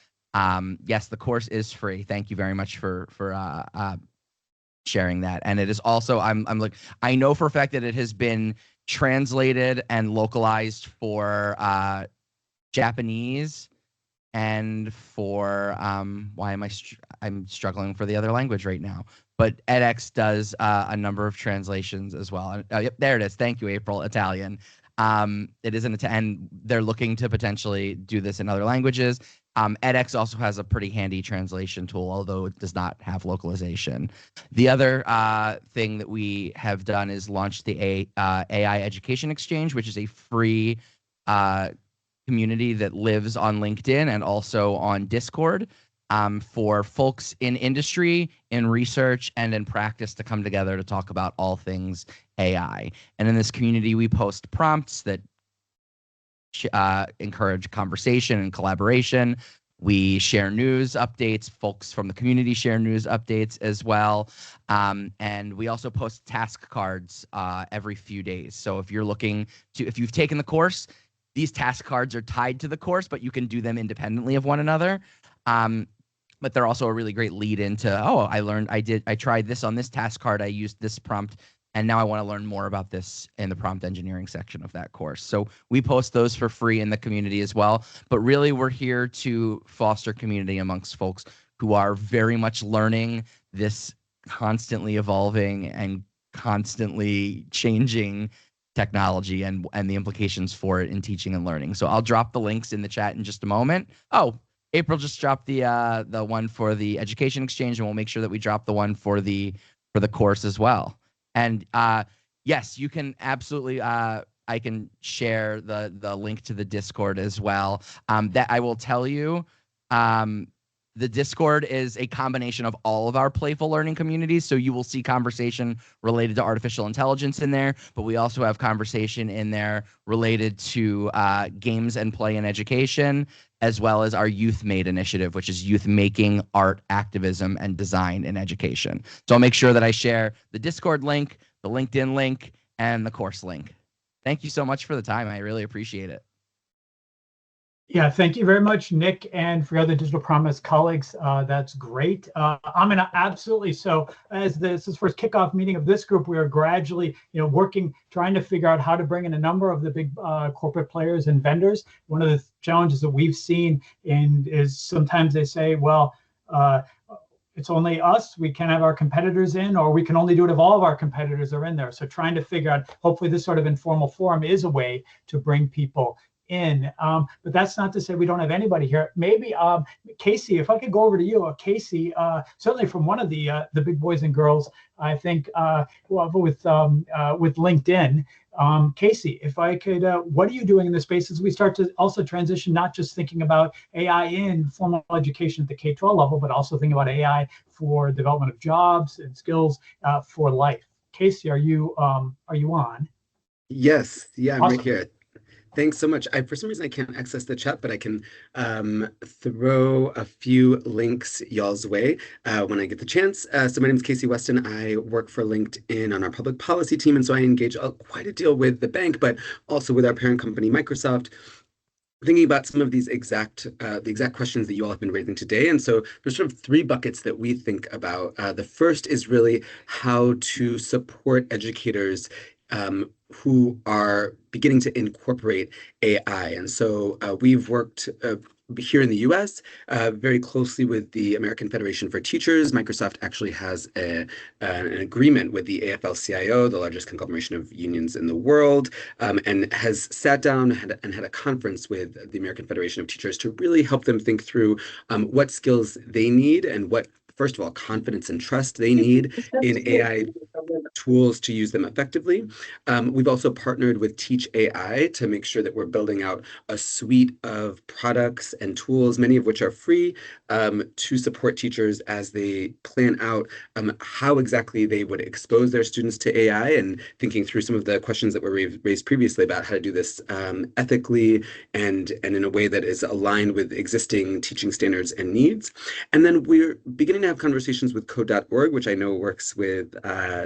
I: Yes, the course is free. Thank you very much for sharing that. And it is also, I know for a fact that it has been translated and localized for Japanese and for I'm struggling for the other language right now. But edX does a number of translations as well. Yep, there it is. Thank you, April. Italian. It is and they're looking to potentially do this in other languages. edX also has a pretty handy translation tool, although it does not have localization. The other thing that we have done is launched the AI Education Exchange, which is a free community that lives on LinkedIn and also on Discord. For folks in industry, in research, and in practice to come together to talk about all things AI. And in this community, we post prompts that encourage conversation and collaboration. We share news updates. Folks from the community share news updates as well. And we also post task cards every few days. So if you're looking to, if you've taken the course, these task cards are tied to the course, but you can do them independently of one another. But they're also a really great lead into, oh, I tried this on this task card. I used this prompt And now I want to learn more about this in the prompt engineering section of that course. So we post those for free in the community as well. But really, we're here to foster community amongst folks who are very much learning this constantly evolving and constantly changing technology and the implications for it in teaching and learning. So I'll drop the links in the chat in just a moment. Oh, April just dropped the one for the education exchange, and we'll make sure that we drop the one for the course as well. And yes, you can absolutely. I can share the link to the Discord as well. That I will tell you. The Discord is a combination of all of our playful learning communities. So you will see conversation related to artificial intelligence in there, but we also have conversation in there related to games and play in education, as well as our Youth Made initiative, which is youth making, art, activism, and design in education. So I'll make sure that I share the Discord link, the LinkedIn link, and the course link. Thank you so much for the time. I really appreciate it.
B: Yeah, thank you very much, Nick, and for your other Digital Promise colleagues. That's great. Amina, absolutely. So as this is first kickoff meeting of this group, we are gradually, working, trying to figure out how to bring in a number of the big corporate players and vendors. One of the challenges that we've seen is sometimes they say, well, it's only us, we can't have our competitors in, or we can only do it if all of our competitors are in there. So trying to figure out, hopefully this sort of informal forum is a way to bring people in, but that's not to say we don't have anybody here. Maybe Casey, if I could go over to you, Casey, certainly from one of the big boys and girls, I think, with LinkedIn. Casey, if I could, what are you doing in the space as we start to also transition, not just thinking about AI in formal education at the K-12 level, but also thinking about AI for development of jobs and skills for life? Casey, are you on?
J: Yes, yeah, I'm
B: Awesome.
J: right here. Thanks so much. For some reason, I can't access the chat, but I can throw a few links y'all's way when I get the chance. So my name is Casey Weston. I work for LinkedIn on our public policy team, and so I engage quite a deal with the bank, but also with our parent company, Microsoft, thinking about some of these the exact questions that you all have been raising today. And so there's sort of three buckets that we think about. The first is really how to support educators who are beginning to incorporate AI. And so we've worked here in the US very closely with the American Federation for Teachers. Microsoft actually has an agreement with the AFL-CIO, the largest conglomeration of unions in the world, and has sat down and had a conference with the American Federation of Teachers to really help them think through what skills they need and what, first of all, confidence and trust they need in AI tools to use them effectively. We've also partnered with Teach AI to make sure that we're building out a suite of products and tools, many of which are free, to support teachers as they plan out how exactly they would expose their students to AI, and thinking through some of the questions that were raised previously about how to do this ethically and in a way that is aligned with existing teaching standards and needs. And then we're beginning to have conversations with Code.org, which I know works with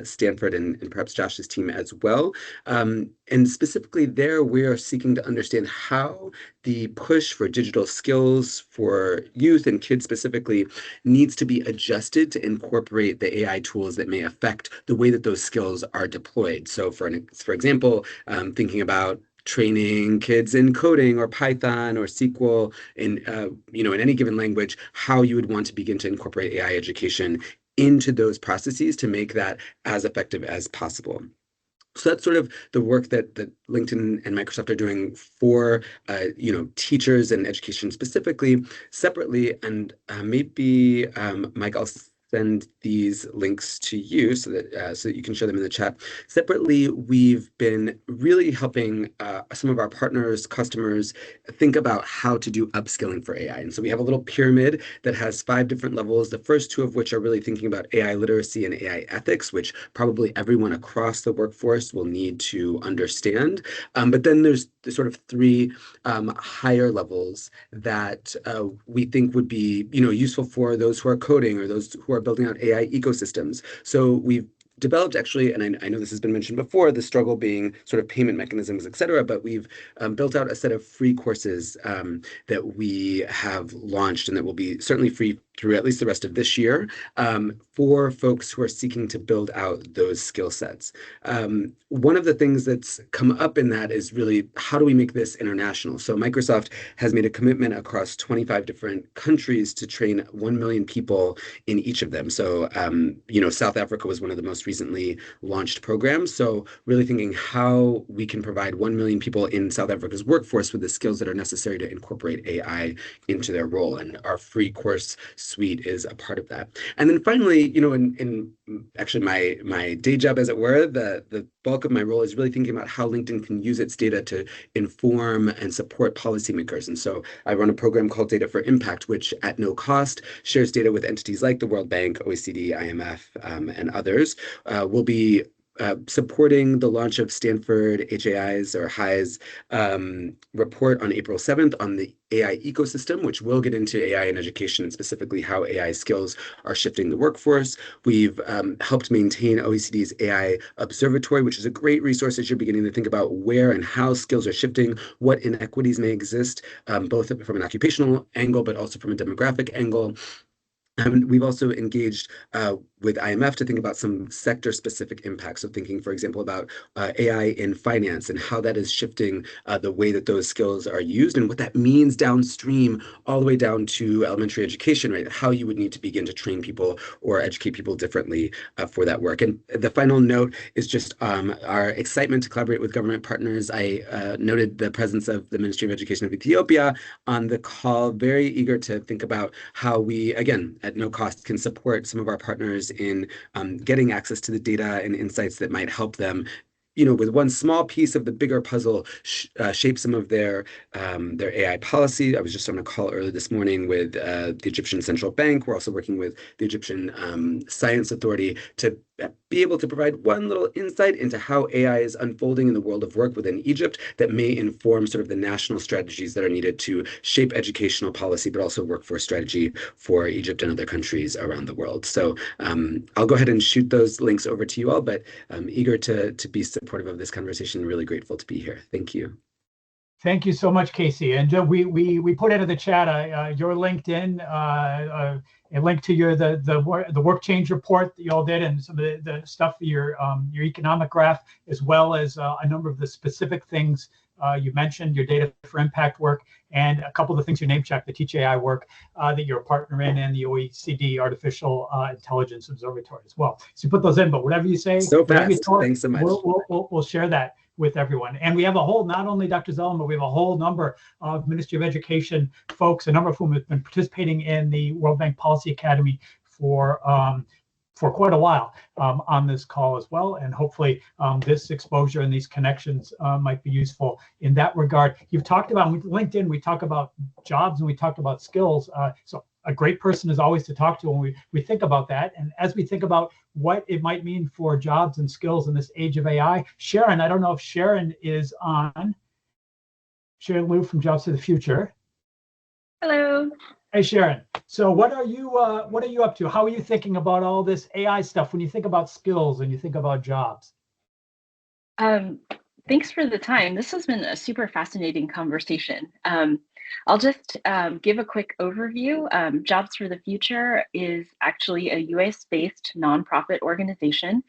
J: Stanford and perhaps Josh's team as well. And specifically there, we are seeking to understand how the push for digital skills for youth and kids specifically needs to be adjusted to incorporate the AI tools that may affect the way that those skills are deployed. So for example, thinking about training kids in coding or Python or SQL in any given language, how you would want to begin to incorporate AI education into those processes to make that as effective as possible. So that's sort of the work that LinkedIn and Microsoft are doing for teachers and education specifically. Separately, and maybe Mike, I'll send these links to you so that you can share them in the chat. Separately, we've been really helping some of our partners, customers, think about how to do upskilling for AI. And so we have a little pyramid that has 5 different levels, the first 2 of which are really thinking about AI literacy and AI ethics, which probably everyone across the workforce will need to understand. But then there's the sort of 3 higher levels that we think would be useful for those who are coding or those who are building out AI ecosystems. So we've developed actually, and I know this has been mentioned before, the struggle being sort of payment mechanisms, et cetera, but we've built out a set of free courses that we have launched and that will be certainly free through at least the rest of this year for folks who are seeking to build out those skill sets. One of the things that's come up in that is really, how do we make this international? So Microsoft has made a commitment across 25 different countries to train 1 million people in each of them. So, South Africa was one of the most recently launched programs. So really thinking how we can provide 1 million people in South Africa's workforce with the skills that are necessary to incorporate AI into their role. And our free course suite is a part of that. And then finally, in actually my day job, as it were, the bulk of my role is really thinking about how LinkedIn can use its data to inform and support policymakers. And so I run a program called Data for Impact, which at no cost shares data with entities like the World Bank, OECD, IMF, and others. We'll be supporting the launch of Stanford HI's report on April 7th on the AI ecosystem, which will get into AI in education and specifically how AI skills are shifting the workforce. We've helped maintain OECD's AI Observatory, which is a great resource as you're beginning to think about where and how skills are shifting, what inequities may exist, both from an occupational angle, but also from a demographic angle. We've also engaged with IMF to think about some sector-specific impacts. So thinking, for example, about AI in finance and how that is shifting the way that those skills are used and what that means downstream, all the way down to elementary education, right? How you would need to begin to train people or educate people differently for that work. And the final note is just our excitement to collaborate with government partners. I noted the presence of the Ministry of Education of Ethiopia on the call, very eager to think about how we, again, at no cost, can support some of our partners in getting access to the data and insights that might help them, with one small piece of the bigger puzzle, shape some of their AI policy. I was just on a call earlier this morning with the Egyptian Central Bank. We're also working with the Egyptian Science Authority to be able to provide one little insight into how AI is unfolding in the world of work within Egypt that may inform sort of the national strategies that are needed to shape educational policy, but also workforce strategy for Egypt and other countries around the world. So I'll go ahead and shoot those links over to you all, but I'm eager to be supportive of this conversation. Really grateful to be here. Thank you.
B: Thank you so much, Casey. And we put into the chat your LinkedIn, a link to the work change report that you all did, and some of the stuff, your economic graph, as well as a number of the specific things you mentioned, your data for impact work, and a couple of the things you name checked, the Teach AI work that you're a partner in, and the OECD Artificial Intelligence Observatory as well. So you put those in, but whatever you say,
J: so fast. Thanks so much.
B: We'll share that with everyone. And we have a whole, not only Dr. Zellum, but we have a whole number of Ministry of Education folks, a number of whom have been participating in the World Bank Policy Academy for quite a while on this call as well. And hopefully this exposure and these connections might be useful in that regard. You've talked about, with LinkedIn, we talk about jobs and we talked about skills. So a great person is always to talk to when we think about that. And as we think about what it might mean for jobs and skills in this age of AI, Sharon, I don't know if Sharon is on. Sharon Liu from Jobs for the Future.
K: Hello.
B: Hey, Sharon. So what are you up to? How are you thinking about all this AI stuff when you think about skills and you think about jobs?
K: Thanks for the time. This has been a super fascinating conversation. I'll just give a quick overview. Jobs for the Future is actually a US-based nonprofit organization.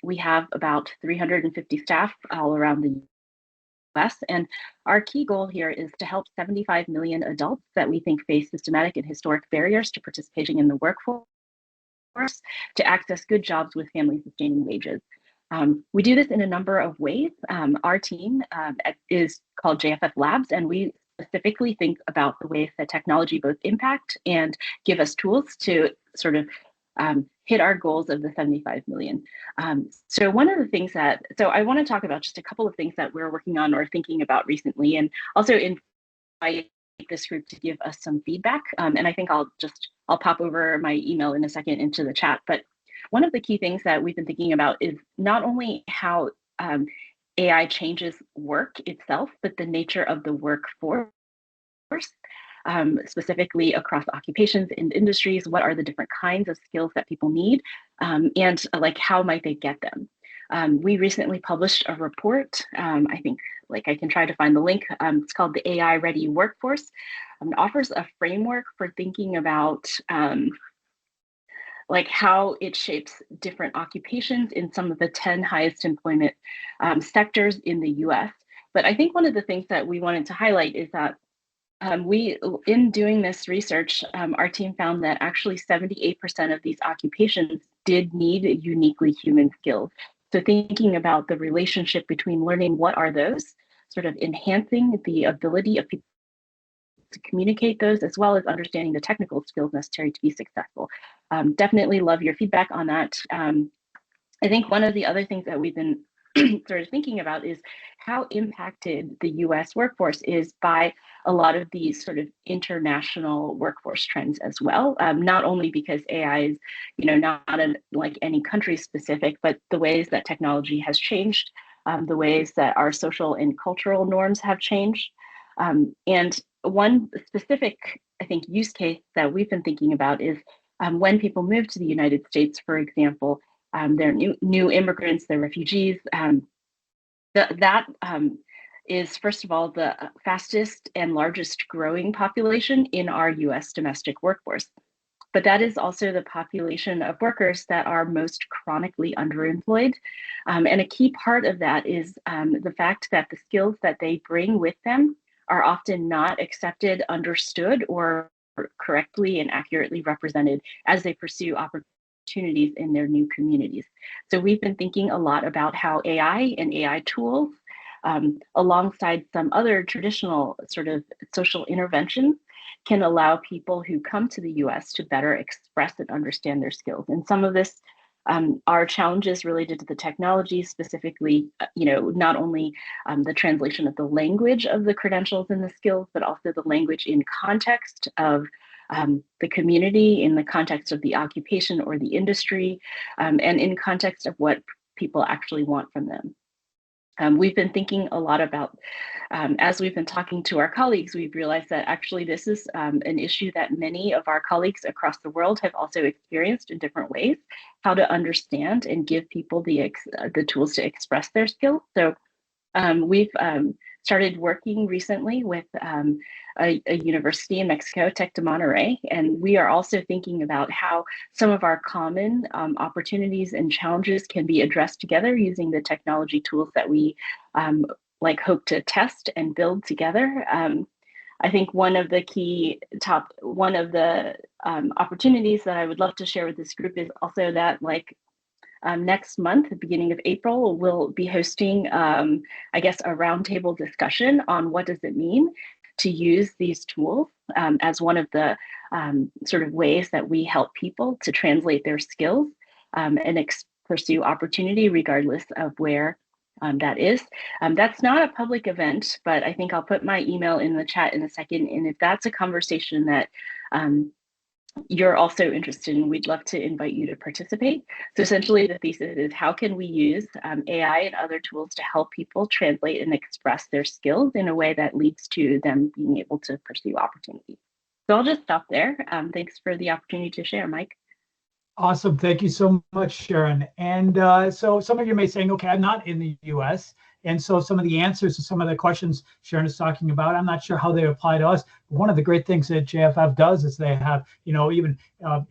K: We have about 350 staff all around the US, and our key goal here is to help 75 million adults that we think face systematic and historic barriers to participating in the workforce to access good jobs with family-sustaining wages. We do this in a number of ways. Our team is called JFF Labs, and we specifically think about the ways that technology both impact and give us tools to sort of hit our goals of the 75 million. So one of the things so I want to talk about just a couple of things that we're working on or thinking about recently, and also invite this group to give us some feedback. And I think I'll pop over my email in a second into the chat. But one of the key things that we've been thinking about is not only how AI changes work itself, but the nature of the workforce, specifically across occupations and industries. What are the different kinds of skills that people need, and like how might they get them? We recently published a report. I think I can try to find the link. It's called the AI Ready Workforce. offers a framework for thinking about like how it shapes different occupations in some of the 10 highest employment sectors in the US. But I think one of the things that we wanted to highlight is that in doing this research, our team found that actually 78% of these occupations did need uniquely human skills. So thinking about the relationship between learning what are those, sort of enhancing the ability of people to communicate those, as well as understanding the technical skills necessary to be successful. Definitely love your feedback on that. I think one of the other things that we've been sort of thinking about is how impacted the US workforce is by a lot of these sort of international workforce trends as well. Not only because AI is, not like any country specific, but the ways that technology has changed, the ways that our social and cultural norms have changed. And one specific, I think, use case that we've been thinking about is when people move to the United States, for example, they're new immigrants, they're refugees. That is, first of all, the fastest and largest growing population in our US domestic workforce. But that is also the population of workers that are most chronically underemployed. And a key part of that is the fact that the skills that they bring with them are often not accepted, understood, or correctly and accurately represented as they pursue opportunities in their new communities. So we've been thinking a lot about how AI and AI tools, alongside some other traditional sort of social interventions, can allow people who come to the US to better express and understand their skills. And some of this are challenges related to the technology, specifically, not only the translation of the language of the credentials and the skills, but also the language in context of the community, in the context of the occupation or the industry, and in context of what people actually want from them. We've been thinking a lot about, as we've been talking to our colleagues, we've realized that actually this is an issue that many of our colleagues across the world have also experienced in different ways, how to understand and give people the tools to express their skills. So we've started working recently with a university in Mexico, Tec de Monterrey, and we are also thinking about how some of our common opportunities and challenges can be addressed together using the technology tools that we hope to test and build together. I think one of the opportunities that I would love to share with this group is also that next month, the beginning of April, we'll be hosting, a roundtable discussion on what does it mean to use these tools as one of the sort of ways that we help people to translate their skills and pursue opportunity regardless of where that is. That's not a public event, but I think I'll put my email in the chat in a second. And if that's a conversation that you're also interested in, we'd love to invite you to participate. So essentially the thesis is, how can we use AI and other tools to help people translate and express their skills in a way that leads to them being able to pursue opportunities. So I'll just stop there. Thanks for the opportunity to share, Mike.
B: Awesome. Thank you so much, Sharon. And so some of you may be saying, okay, I'm not in the US. And so some of the answers to some of the questions Sharon is talking about, I'm not sure how they apply to us. One of the great things that JFF does is they have, even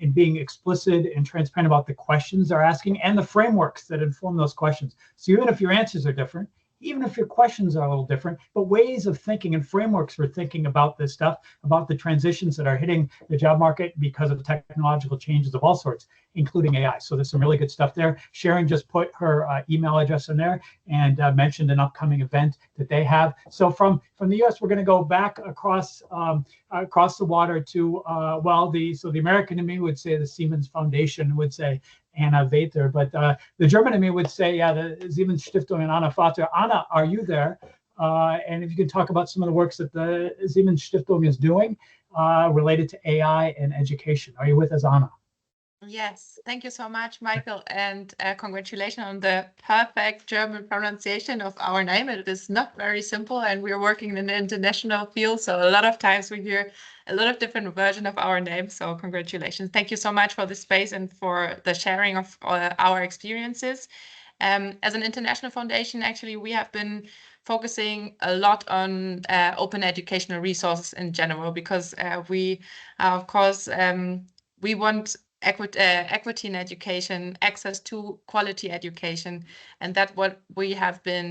B: in being explicit and transparent about the questions they're asking and the frameworks that inform those questions. So even if your answers are different, even if your questions are a little different, but ways of thinking and frameworks for thinking about this stuff, about the transitions that are hitting the job market because of technological changes of all sorts, including AI. So there's some really good stuff there. Sharon just put her email address in there and mentioned an upcoming event that they have. So from the US, we're going to go back across the water to, the American in me would say the Siemens Foundation would say Anna Vater, but the German in me would say, the Siemens Stiftung and Anna Vater. Anna, are you there? And if you can talk about some of the works that the Siemens Stiftung is doing related to AI and education. Are you with us, Anna?
L: Yes, thank you so much, Michael, and congratulations on the perfect German pronunciation of our name. It is not very simple, and we're working in an international field, so a lot of times we hear a lot of different versions of our name, so congratulations. Thank you so much for the space and for the sharing of our experiences. As an international foundation, actually, we have been focusing a lot on open educational resources in general, because we, of course, we want equity in education, access to quality education, and that's what we have been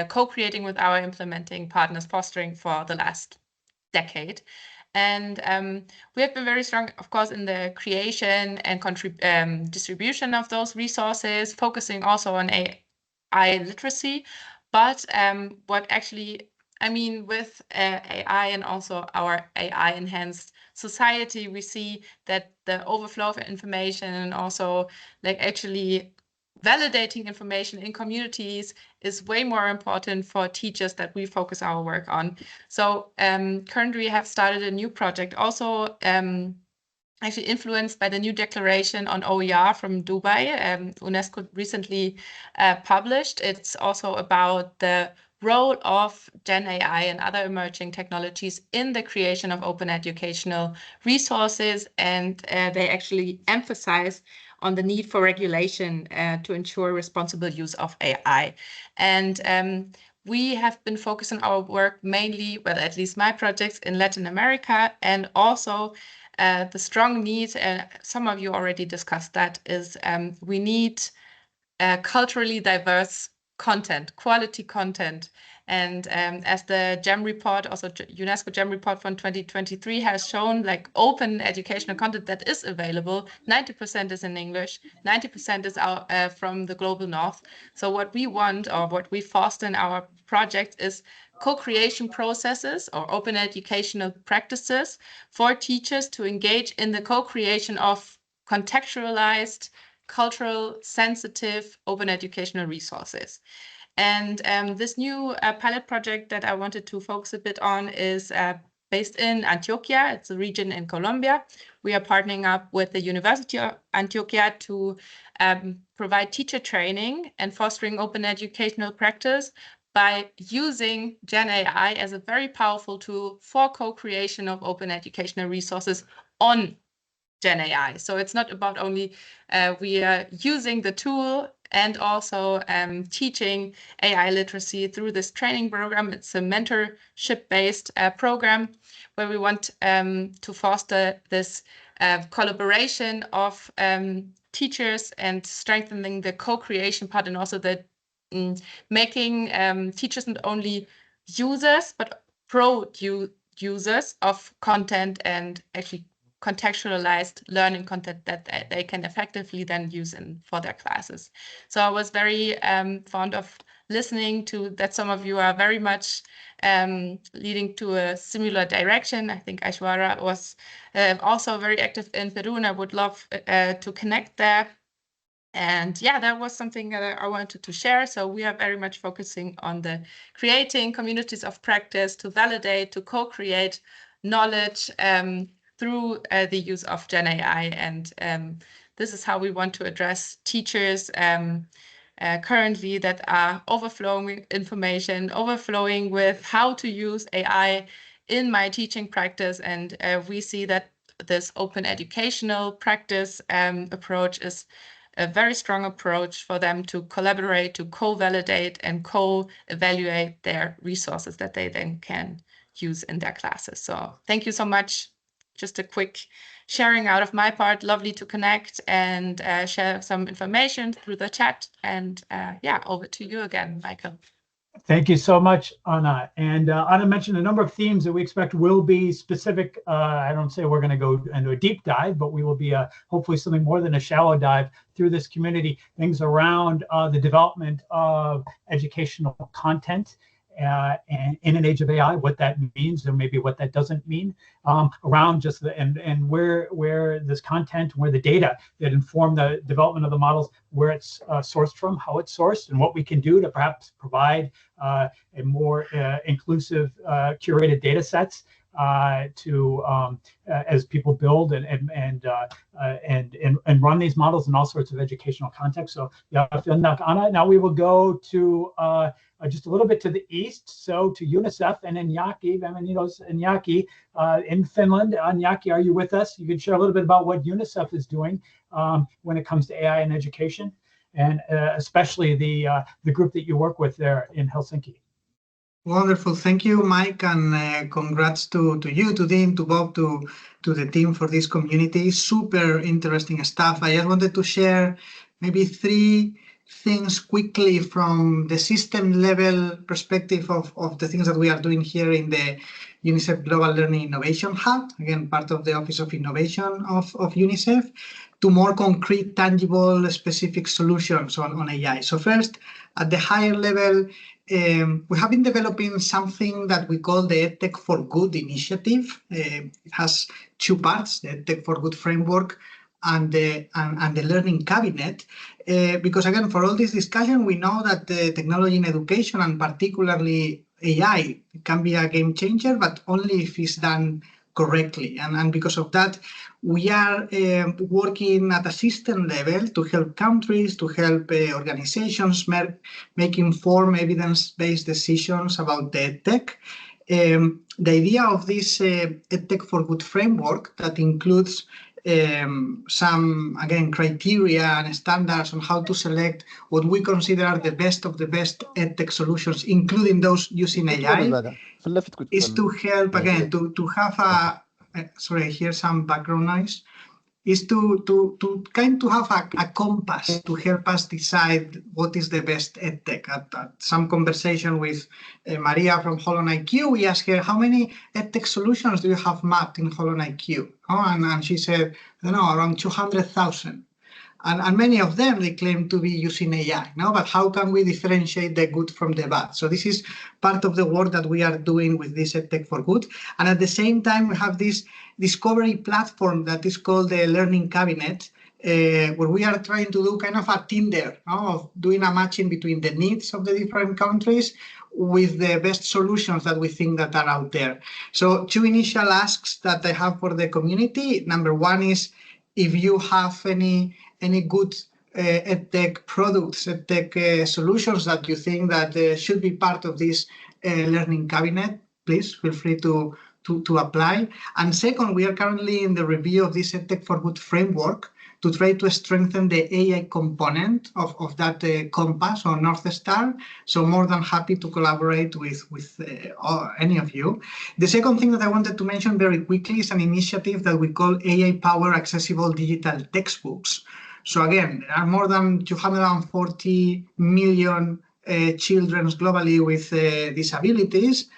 L: co-creating with our implementing partners, fostering for the last decade. And we have been very strong, of course, in the creation and distribution of those resources, focusing also on AI literacy. But what actually, I mean, with AI and also our AI enhanced society, we see that the overflow of information and also like actually validating information in communities is way more important for teachers that we focus our work on. So currently we have started a new project, also actually influenced by the new declaration on OER from Dubai, UNESCO recently published. It's also about the role of Gen AI and other emerging technologies in the creation of open educational resources, and they actually emphasize on the need for regulation to ensure responsible use of AI. And we have been focusing our work mainly, well, at least my projects, in Latin America, and also the strong need, and some of you already discussed that, is we need culturally diverse content, quality content. And as the GEM report, also UNESCO GEM report from 2023 has shown, like open educational content that is available, 90% is in English, 90% is from the global north. So what we want, or what we foster in our project, is co-creation processes or open educational practices for teachers to engage in the co-creation of contextualized, cultural, sensitive, open educational resources. And this new pilot project that I wanted to focus a bit on is based in Antioquia. It's a region in Colombia. We are partnering up with the University of Antioquia to provide teacher training and fostering open educational practice by using Gen AI as a very powerful tool for co-creation of open educational resources on Gen AI. So it's not about only we are using the tool and also teaching AI literacy through this training program. It's a mentorship-based program where we want to foster this collaboration of teachers and strengthening the co-creation part, and also the making teachers not only users, but pro-users of content, and actually contextualized learning content that they can effectively then use for their classes. So I was very fond of listening to that. Some of you are very much leading to a similar direction. I think Aishwarya was also very active in Peru, and I would love to connect there. And yeah, that was something that I wanted to share. So we are very much focusing on the creating communities of practice to validate, to co-create knowledge through the use of Gen AI. And this is how we want to address teachers currently that are overflowing with information, overflowing with how to use AI in my teaching practice. And we see that this open educational practice approach is a very strong approach for them to collaborate, to co-validate and co-evaluate their resources that they then can use in their classes. So thank you so much. Just a quick sharing out of my part. Lovely to connect and share some information through the chat. And yeah, over to you again, Michael.
B: Thank you so much, Anna. And Anna mentioned a number of themes that we expect will be specific. I don't say we're going to go into a deep dive, but we will be hopefully something more than a shallow dive through this community. Things around the development of educational content and in an age of AI, what that means, and maybe what that doesn't mean, around just the and where this content, where the data that inform the development of the models, where it's sourced from, how it's sourced, and what we can do to perhaps provide a more inclusive, curated data sets to as people build and run these models in all sorts of educational contexts. So yeah, Anna. Now we will go to just a little bit to the east, so to UNICEF and Iñaki, bienvenidos Iñaki, in Finland. Iñaki, are you with us? You can share a little bit about what UNICEF is doing when it comes to AI in education, and especially the group that you work with there in Helsinki.
M: Wonderful. Thank you, Mike, and congrats to you, to Dean, to Bob, to the team for this community. Super interesting stuff. I just wanted to share maybe 3 things quickly from the system level perspective of the things that we are doing here in the UNICEF Global Learning Innovation Hub, again, part of the Office of Innovation of UNICEF, to more concrete, tangible, specific solutions on AI. So first, at the higher level, we have been developing something that we call the EdTech for Good initiative. It has 2 parts, the EdTech for Good framework and the Learning Cabinet. Because again, for all this discussion, we know that the technology in education, and particularly AI, can be a game changer, but only if it's done correctly. And because of that, we are working at a system level to help countries, to help organizations make informed, evidence-based decisions about the EdTech. The idea of this EdTech for Good framework that includes some, again, criteria and standards on how to select what we consider the best of the best EdTech solutions, including those using AI, is to help, again, to have a, sorry, I hear some background noise, is to have a compass to help us decide what is the best EdTech. At some conversation with Maria from Holon IQ, we asked her, how many EdTech solutions do you have mapped in Holon IQ? Oh, and she said, I don't know, around 200,000. And many of them, they claim to be using AI, no? But how can we differentiate the good from the bad? So this is part of the work that we are doing with this EdTech for Good. And at the same time, we have this discovery platform that is called the Learning Cabinet, where we are trying to do kind of a Tinder, no? Of doing a matching between the needs of the different countries with the best solutions that we think that are out there. So 2 initial asks that I have for the community. Number 1 is, if you have any good EdTech products, EdTech solutions that you think that should be part of this Learning Cabinet, please feel free to apply. And second, we are currently in the review of this EdTech for Good framework to try to strengthen the AI component of that compass or North Star. So more than happy to collaborate with any of you. The second thing that I wanted to mention very quickly is an initiative that we call AI-Powered Accessible Digital Textbooks. So again, there are more than 240 million children globally with disabilities,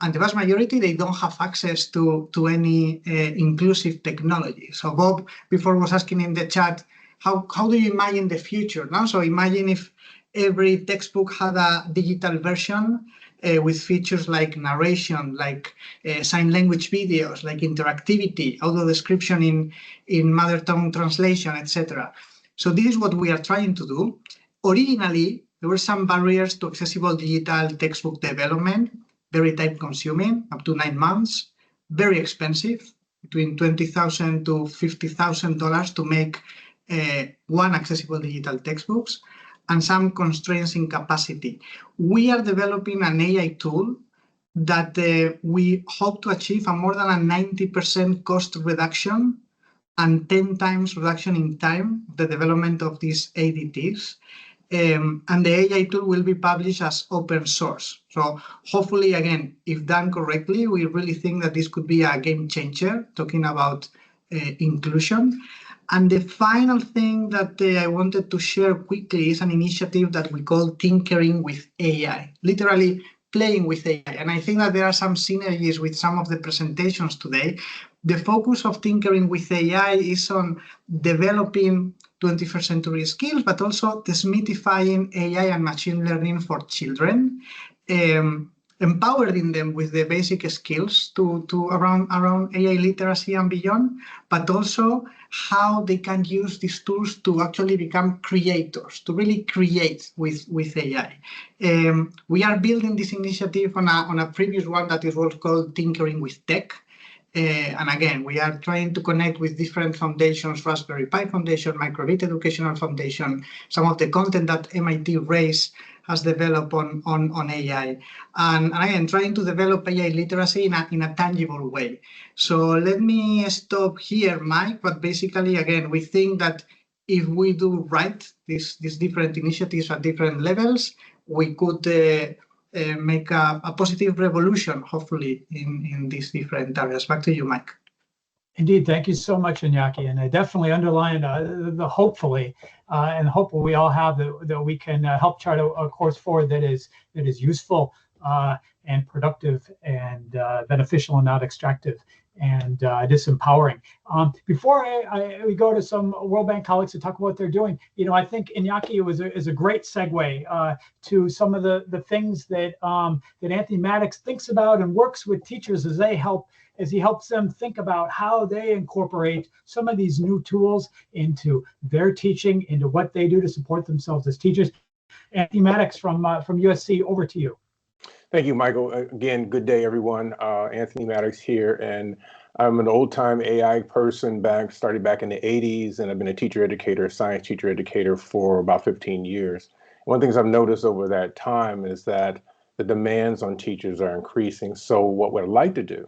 M: and the vast majority, they don't have access to any inclusive technology. So Bob, before, was asking in the chat, how do you imagine the future now? So imagine if every textbook had a digital version with features like narration, like sign language videos, like interactivity, audio description in mother tongue translation, etc. So this is what we are trying to do. Originally, there were some barriers to accessible digital textbook development, very time consuming, up to 9 months, very expensive, between $20,000 to $50,000 to make 1 accessible digital textbooks, and some constraints in capacity. We are developing an AI tool that we hope to achieve a more than a 90% cost reduction and 10 times reduction in time of the development of these ADTs. And the AI tool will be published as open source. So hopefully, again, if done correctly, we really think that this could be a game changer, talking about inclusion. And the final thing that I wanted to share quickly is an initiative that we call Tinkering with AI, literally playing with AI. And I think that there are some synergies with some of the presentations today. The focus of Tinkering with AI is on developing 21st century skills, but also demystifying AI and machine learning for children, empowering them with the basic skills around AI literacy and beyond, but also how they can use these tools to actually become creators, to really create with AI. We are building this initiative on a previous one that is what's called Tinkering with Tech. And again, we are trying to connect with different foundations, Raspberry Pi Foundation, Microbit Educational Foundation, some of the content that MIT RAISE has developed on AI. And again, trying to develop AI literacy in a tangible way. So let me stop here, Mike, but basically, again, we think that if we do right these different initiatives at different levels, we could make a positive revolution, hopefully, in these different areas. Back to you, Mike.
B: Indeed, thank you so much, Iñaki, and I definitely underline the hopefully, and hopefully we all have that we can help chart a course forward that is useful and productive and beneficial and not extractive and disempowering. Before we go to some World Bank colleagues to talk about what they're doing, I think Iñaki is a great segue to some of the things that Anthony Maddox thinks about and works with teachers as he helps them think about how they incorporate some of these new tools into their teaching, into what they do to support themselves as teachers. Anthony Maddox from USC, over to you.
N: Thank you, Michael. Again, good day, everyone. Anthony Maddox here, and I'm an old-time AI person started back in the 80s, and I've been a teacher educator, science teacher educator for about 15 years. One of the things I've noticed over that time is that the demands on teachers are increasing. So what I'd like to do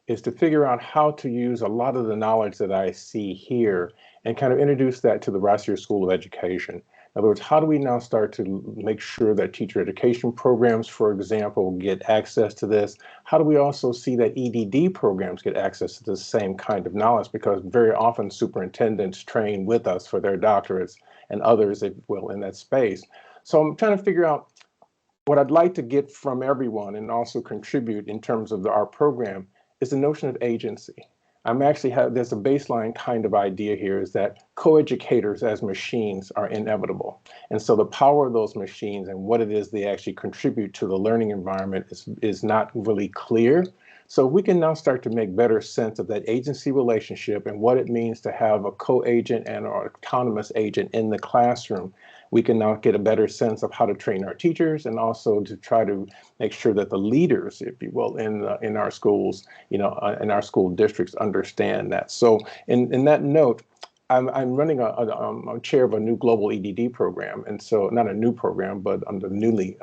N: is to figure out how to use a lot of the knowledge that I see here and kind of introduce that to the rest of your School of Education. In other words, how do we now start to make sure that teacher education programs, for example, get access to this? How do we also see that EDD programs get access to the same kind of knowledge? Because very often superintendents train with us for their doctorates and others, if you will, in that space. So I'm trying to figure out what I'd like to get from everyone and also contribute in terms of our program is the notion of agency. There's a baseline kind of idea here is that co-educators as machines are inevitable. And so the power of those machines and what it is they actually contribute to the learning environment is not really clear. So we can now start to make better sense of that agency relationship and what it means to have a co-agent and an autonomous agent in the classroom. We can now get a better sense of how to train our teachers and also to try to make sure that the leaders, if you will, in our schools, in our school districts understand that. So in that note, I'm running a chair of a new global EDD program. And so not a new program, but I'm the newly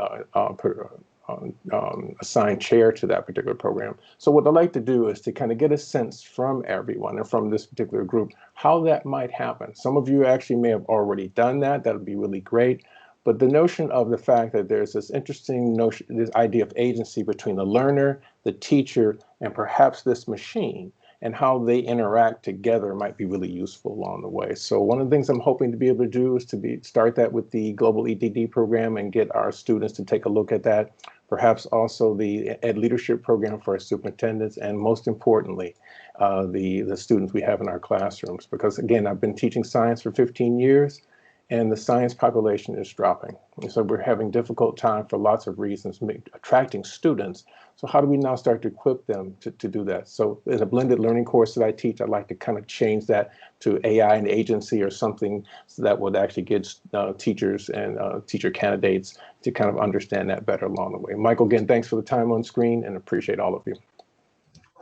N: assigned chair to that particular program. So what I'd like to do is to kind of get a sense from everyone and from this particular group, how that might happen. Some of you actually may have already done that. That would be really great. But the notion of the fact that there's this interesting notion, this idea of agency between the learner, the teacher, and perhaps this machine, and how they interact together might be really useful along the way. So one of the things I'm hoping to be able to do is to start that with the Global EDD program and get our students to take a look at that. Perhaps also the Ed Leadership program for our superintendents, and most importantly, the students we have in our classrooms. Because again, I've been teaching science for 15 years, and the science population is dropping. And so we're having difficult time for lots of reasons, attracting students. So how do we now start to equip them to do that? So in a blended learning course that I teach, I'd like to kind of change that to AI and agency or something that would actually get teachers and teacher candidates to kind of understand that better along the way. Michael, again, thanks for the time on screen and appreciate all of you.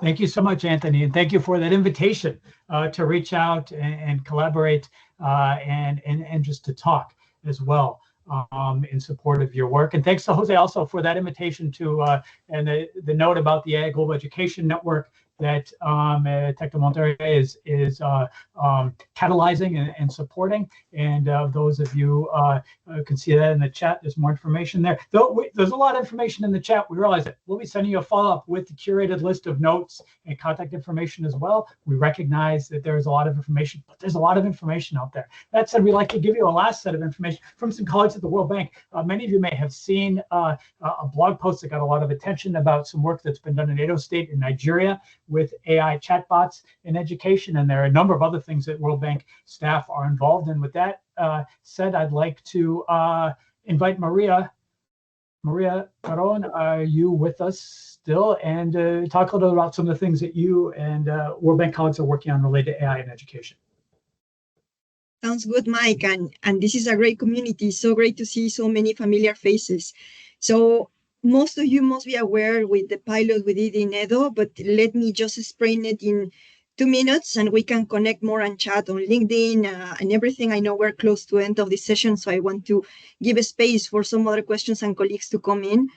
B: Thank you so much, Anthony, and thank you for that invitation to reach out and collaborate and just to talk as well in support of your work. And thanks to Jose also for that invitation to and the note about the AI Global Education Network that Tec de Monterrey is catalyzing and supporting. And those of you can see that in the chat. There's more information there. There's a lot of information in the chat. We realize it. We'll be sending you a follow-up with the curated list of notes and contact information as well. We recognize that there's a lot of information, but there's a lot of information out there. That said, we'd like to give you a last set of information from some colleagues at the World Bank. Many of you may have seen a blog post that got a lot of attention about some work that's been done in Edo State in Nigeria with AI chatbots in education, and there are a number of other things that World Bank staff are involved in. With that said, I'd like to invite Maria Caron. Are you with us still? And talk a little about some of the things that you and World Bank colleagues are working on related to AI in education.
O: Sounds good, Mike. And this is a great community. So great to see so many familiar faces. So most of you must be aware with the pilot we did in Edo, but let me just explain it in 2 minutes and we can connect more and chat on LinkedIn and everything. I know we're close to the end of the session, so I want to give a space for some other questions and colleagues to come in.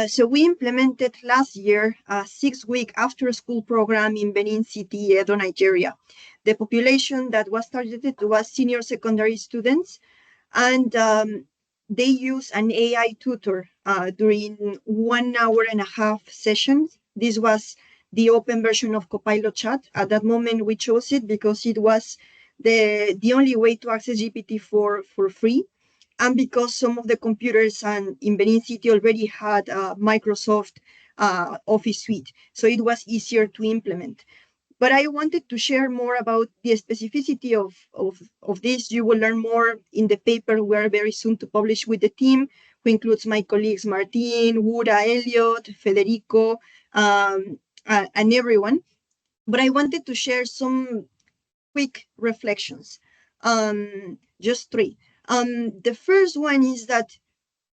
O: So we implemented last year a 6-week after-school program in Benin City, Edo, Nigeria. The population that was targeted was senior secondary students, and they use an AI tutor during 1.5 hour sessions. This was the open version of Copilot Chat. At that moment, we chose it because it was the only way to access GPT for free, and because some of the computers in Benin City already had Microsoft Office Suite, so it was easier to implement. But I wanted to share more about the specificity of this. You will learn more in the paper we're very soon to publish with the team, who includes my colleagues Martin, Wura, Elliot, Federico, and everyone. But I wanted to share some quick reflections, just three. The first one is that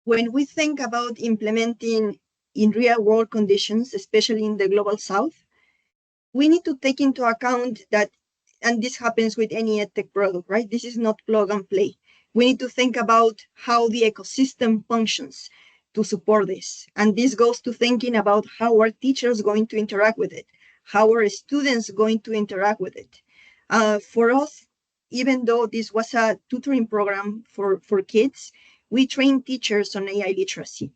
O: when we think about implementing in real world conditions, especially in the global south, we need to take into account that, and this happens with any EdTech product, right? This is not plug and play. We need to think about how the ecosystem functions to support this. And this goes to thinking about how are teachers going to interact with it? How are students going to interact with it? For us, even though this was a tutoring program for kids, we train teachers on AI literacy,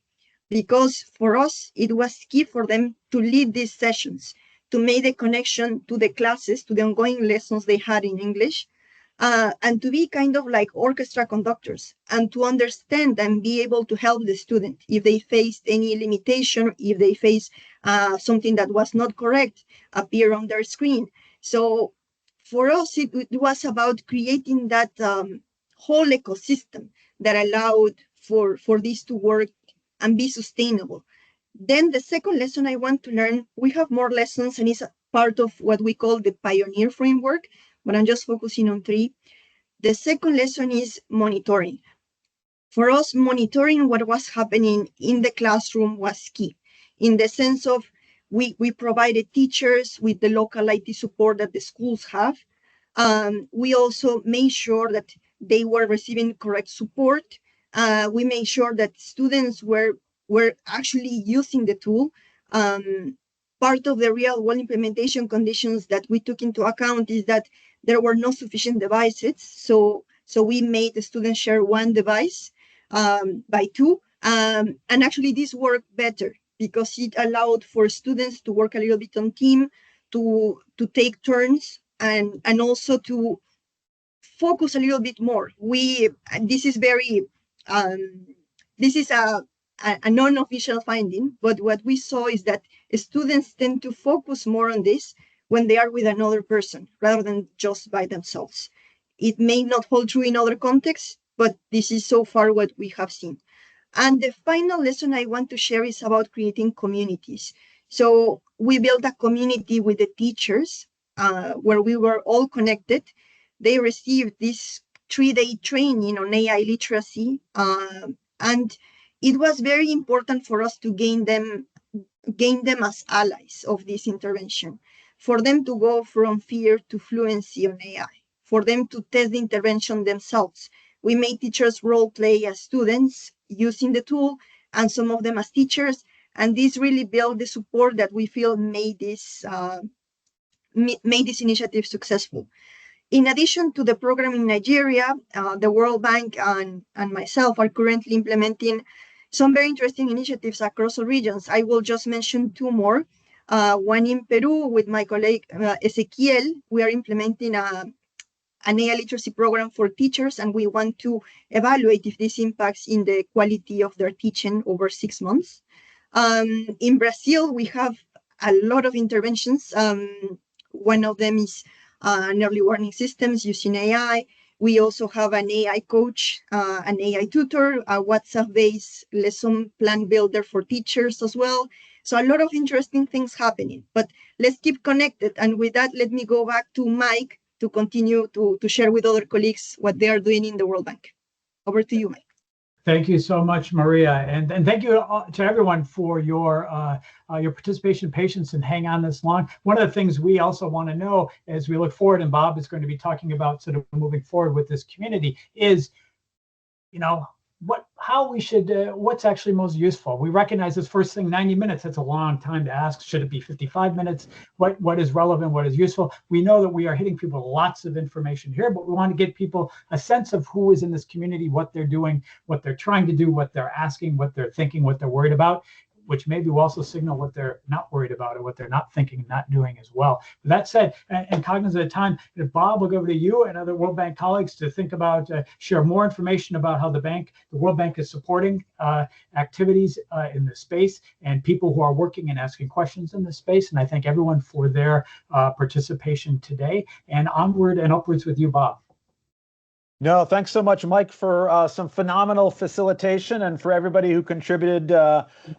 O: because for us, it was key for them to lead these sessions, to make the connection to the classes, to the ongoing lessons they had in English, and to be kind of like orchestra conductors, and to understand and be able to help the student if they faced any limitation, if they face something that was not correct appear on their screen. So for us, it was about creating that whole ecosystem that allowed for this to work and be sustainable. Then the second lesson I want to learn, we have more lessons, and it's a part of what we call the Pioneer Framework, but I'm just focusing on three. The second lesson is monitoring. For us, monitoring what was happening in the classroom was key, in the sense of we provided teachers with the local IT support that the schools have. We also made sure that they were receiving correct support. We made sure that students were actually using the tool. Part of the real world implementation conditions that we took into account is that there were no sufficient devices. So we made the students share one device by two. And actually this worked better because it allowed for students to work a little bit on team, to take turns, and also to focus a little bit more. This is very, this is a non-official finding, but what we saw is that students tend to focus more on this when they are with another person rather than just by themselves. It may not hold true in other contexts, but this is so far what we have seen. And the final lesson I want to share is about creating communities. So we built a community with the teachers where we were all connected. They received this 3-day training on AI literacy, and it was very important for us to gain them as allies of this intervention, for them to go from fear to fluency on AI, for them to test the intervention themselves. We made teachers role play as students using the tool, and some of them as teachers, and this really built the support that we feel made this initiative successful. In addition to the program in Nigeria, the World Bank and myself are currently implementing some very interesting initiatives across all regions. I will just mention two more. One in Peru with my colleague Ezequiel. We are implementing an AI literacy program for teachers, and we want to evaluate if this impacts in the quality of their teaching over 6 months. In Brazil, we have a lot of interventions. One of them is an early warning systems using AI. We also have an AI coach, an AI tutor, a WhatsApp-based lesson plan builder for teachers as well. So a lot of interesting things happening, but let's keep connected. And with that, let me go back to Mike to continue to share with other colleagues what they are doing in the World Bank. Over to you, Mike.
B: Thank you so much, Maria, and thank you to everyone for your participation, patience, and hang on this long. One of the things we also want to know as we look forward, and Bob is going to be talking about sort of moving forward with this community, is, how we should, what's actually most useful. We recognize this first thing, 90 minutes, that's a long time to ask. Should it be 55 minutes? What is relevant, what is useful? We know that we are hitting people with lots of information here, but we want to get people a sense of who is in this community, what they're doing, what they're trying to do, what they're asking, what they're thinking, what they're worried about, which maybe will also signal what they're not worried about or what they're not thinking and not doing as well. With that said, and cognizant of time, if Bob will go over to you and other World Bank colleagues to think about, share more information about how the World Bank is supporting activities in this space and people who are working and asking questions in this space. And I thank everyone for their participation today. And onward and upwards with you, Bob.
P: No, thanks so much, Mike, for some phenomenal facilitation and for everybody who contributed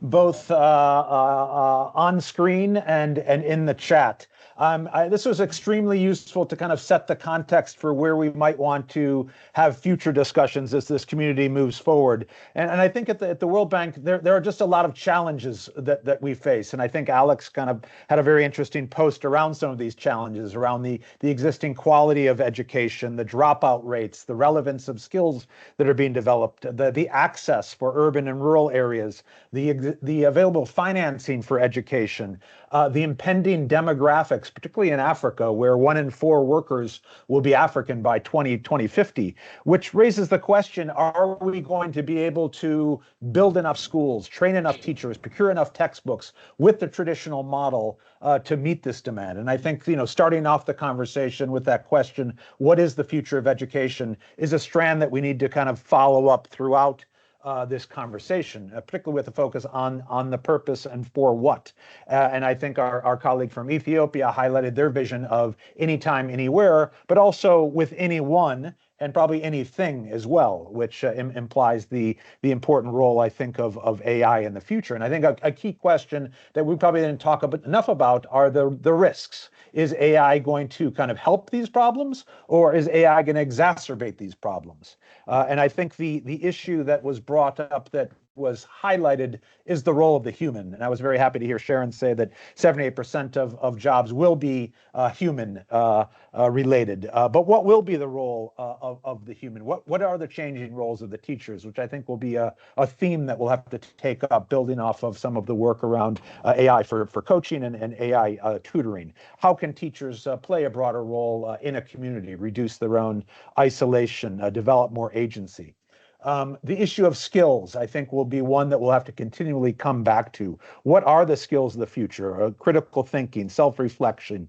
P: both on screen and in the chat. This was extremely useful to kind of set the context for where we might want to have future discussions as this community moves forward. And I think at the World Bank, there are just a lot of challenges that we face. And I think Alex kind of had a very interesting post around some of these challenges, around the existing quality of education, the dropout rates, the relevance of skills that are being developed, the access for urban and rural areas, the available financing for education, the impending demographics, particularly in Africa, where 1 in 4 workers will be African by 2050, which raises the question, are we going to be able to build enough schools, train enough teachers, procure enough textbooks with the traditional model to meet this demand? And I think, starting off the conversation with that question, what is the future of education, is a strand that we need to kind of follow up throughout this conversation, particularly with a focus on the purpose and for what. And I think our colleague from Ethiopia highlighted their vision of anytime, anywhere, but also with anyone and probably anything as well, which implies the important role, I think, of AI in the future. And I think a key question that we probably didn't talk enough about are the risks. Is AI going to kind of help these problems, or is AI going to exacerbate these problems? And I think the issue that was brought up that was highlighted is the role of the human. And I was very happy to hear Sharon say that 78% of jobs will be human related. But what will be the role of the human? What are the changing roles of the teachers, which I think will be a theme that we'll have to take up, building off of some of the work around AI for coaching and AI tutoring. How can teachers play a broader role in a community, reduce their own isolation, develop more agency? The issue of skills, I think, will be one that we'll have to continually come back to. What are the skills of the future? Critical thinking, self-reflection,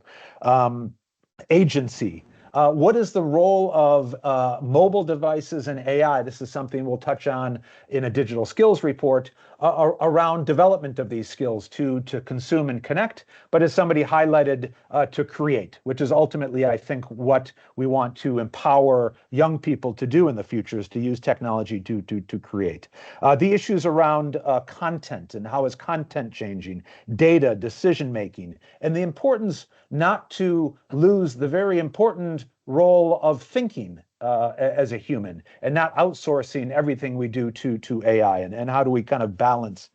P: agency. What is the role of mobile devices and AI? This is something we'll touch on in a digital skills report around development of these skills to consume and connect, but as somebody highlighted, to create, which is ultimately, I think, what we want to empower young people to do in the future, is to use technology to create. The issues around content and how is content changing, data, decision-making, and the importance not to lose the very important role of thinking as a human and not outsourcing everything we do to AI, and how do we kind of balance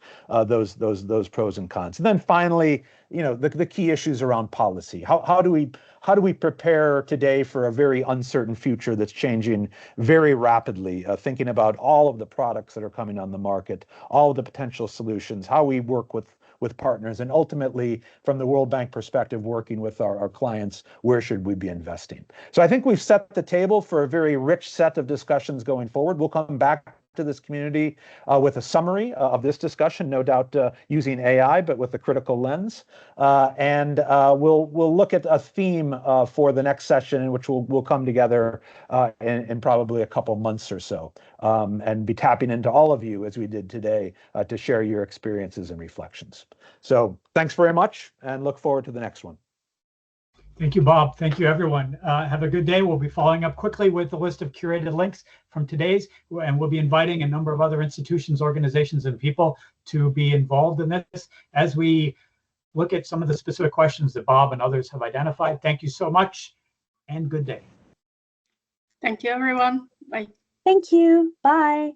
P: those pros and cons. And then finally, the key issues around policy. How do we prepare today for a very uncertain future that's changing very rapidly, thinking about all of the products that are coming on the market, all of the potential solutions, how we work with partners, and ultimately, from the World Bank perspective, working with our clients, where should we be investing? So I think we've set the table for a very rich set of discussions going forward. We'll come back to this community with a summary of this discussion, no doubt using AI, but with a critical lens. And we'll look at a theme for the next session, in which we'll come together in probably a couple months or so, and be tapping into all of you, as we did today, to share your experiences and reflections. So thanks very much, and look forward to the next one.
B: Thank you, Bob. Thank you, everyone. Have a good day. We'll be following up quickly with a list of curated links from today's, and we'll be inviting a number of other institutions, organizations, and people to be involved in this as we look at some of the specific questions that Bob and others have identified. Thank you so much, and good day.
Q: Thank you, everyone. Bye.
R: Thank you. Bye.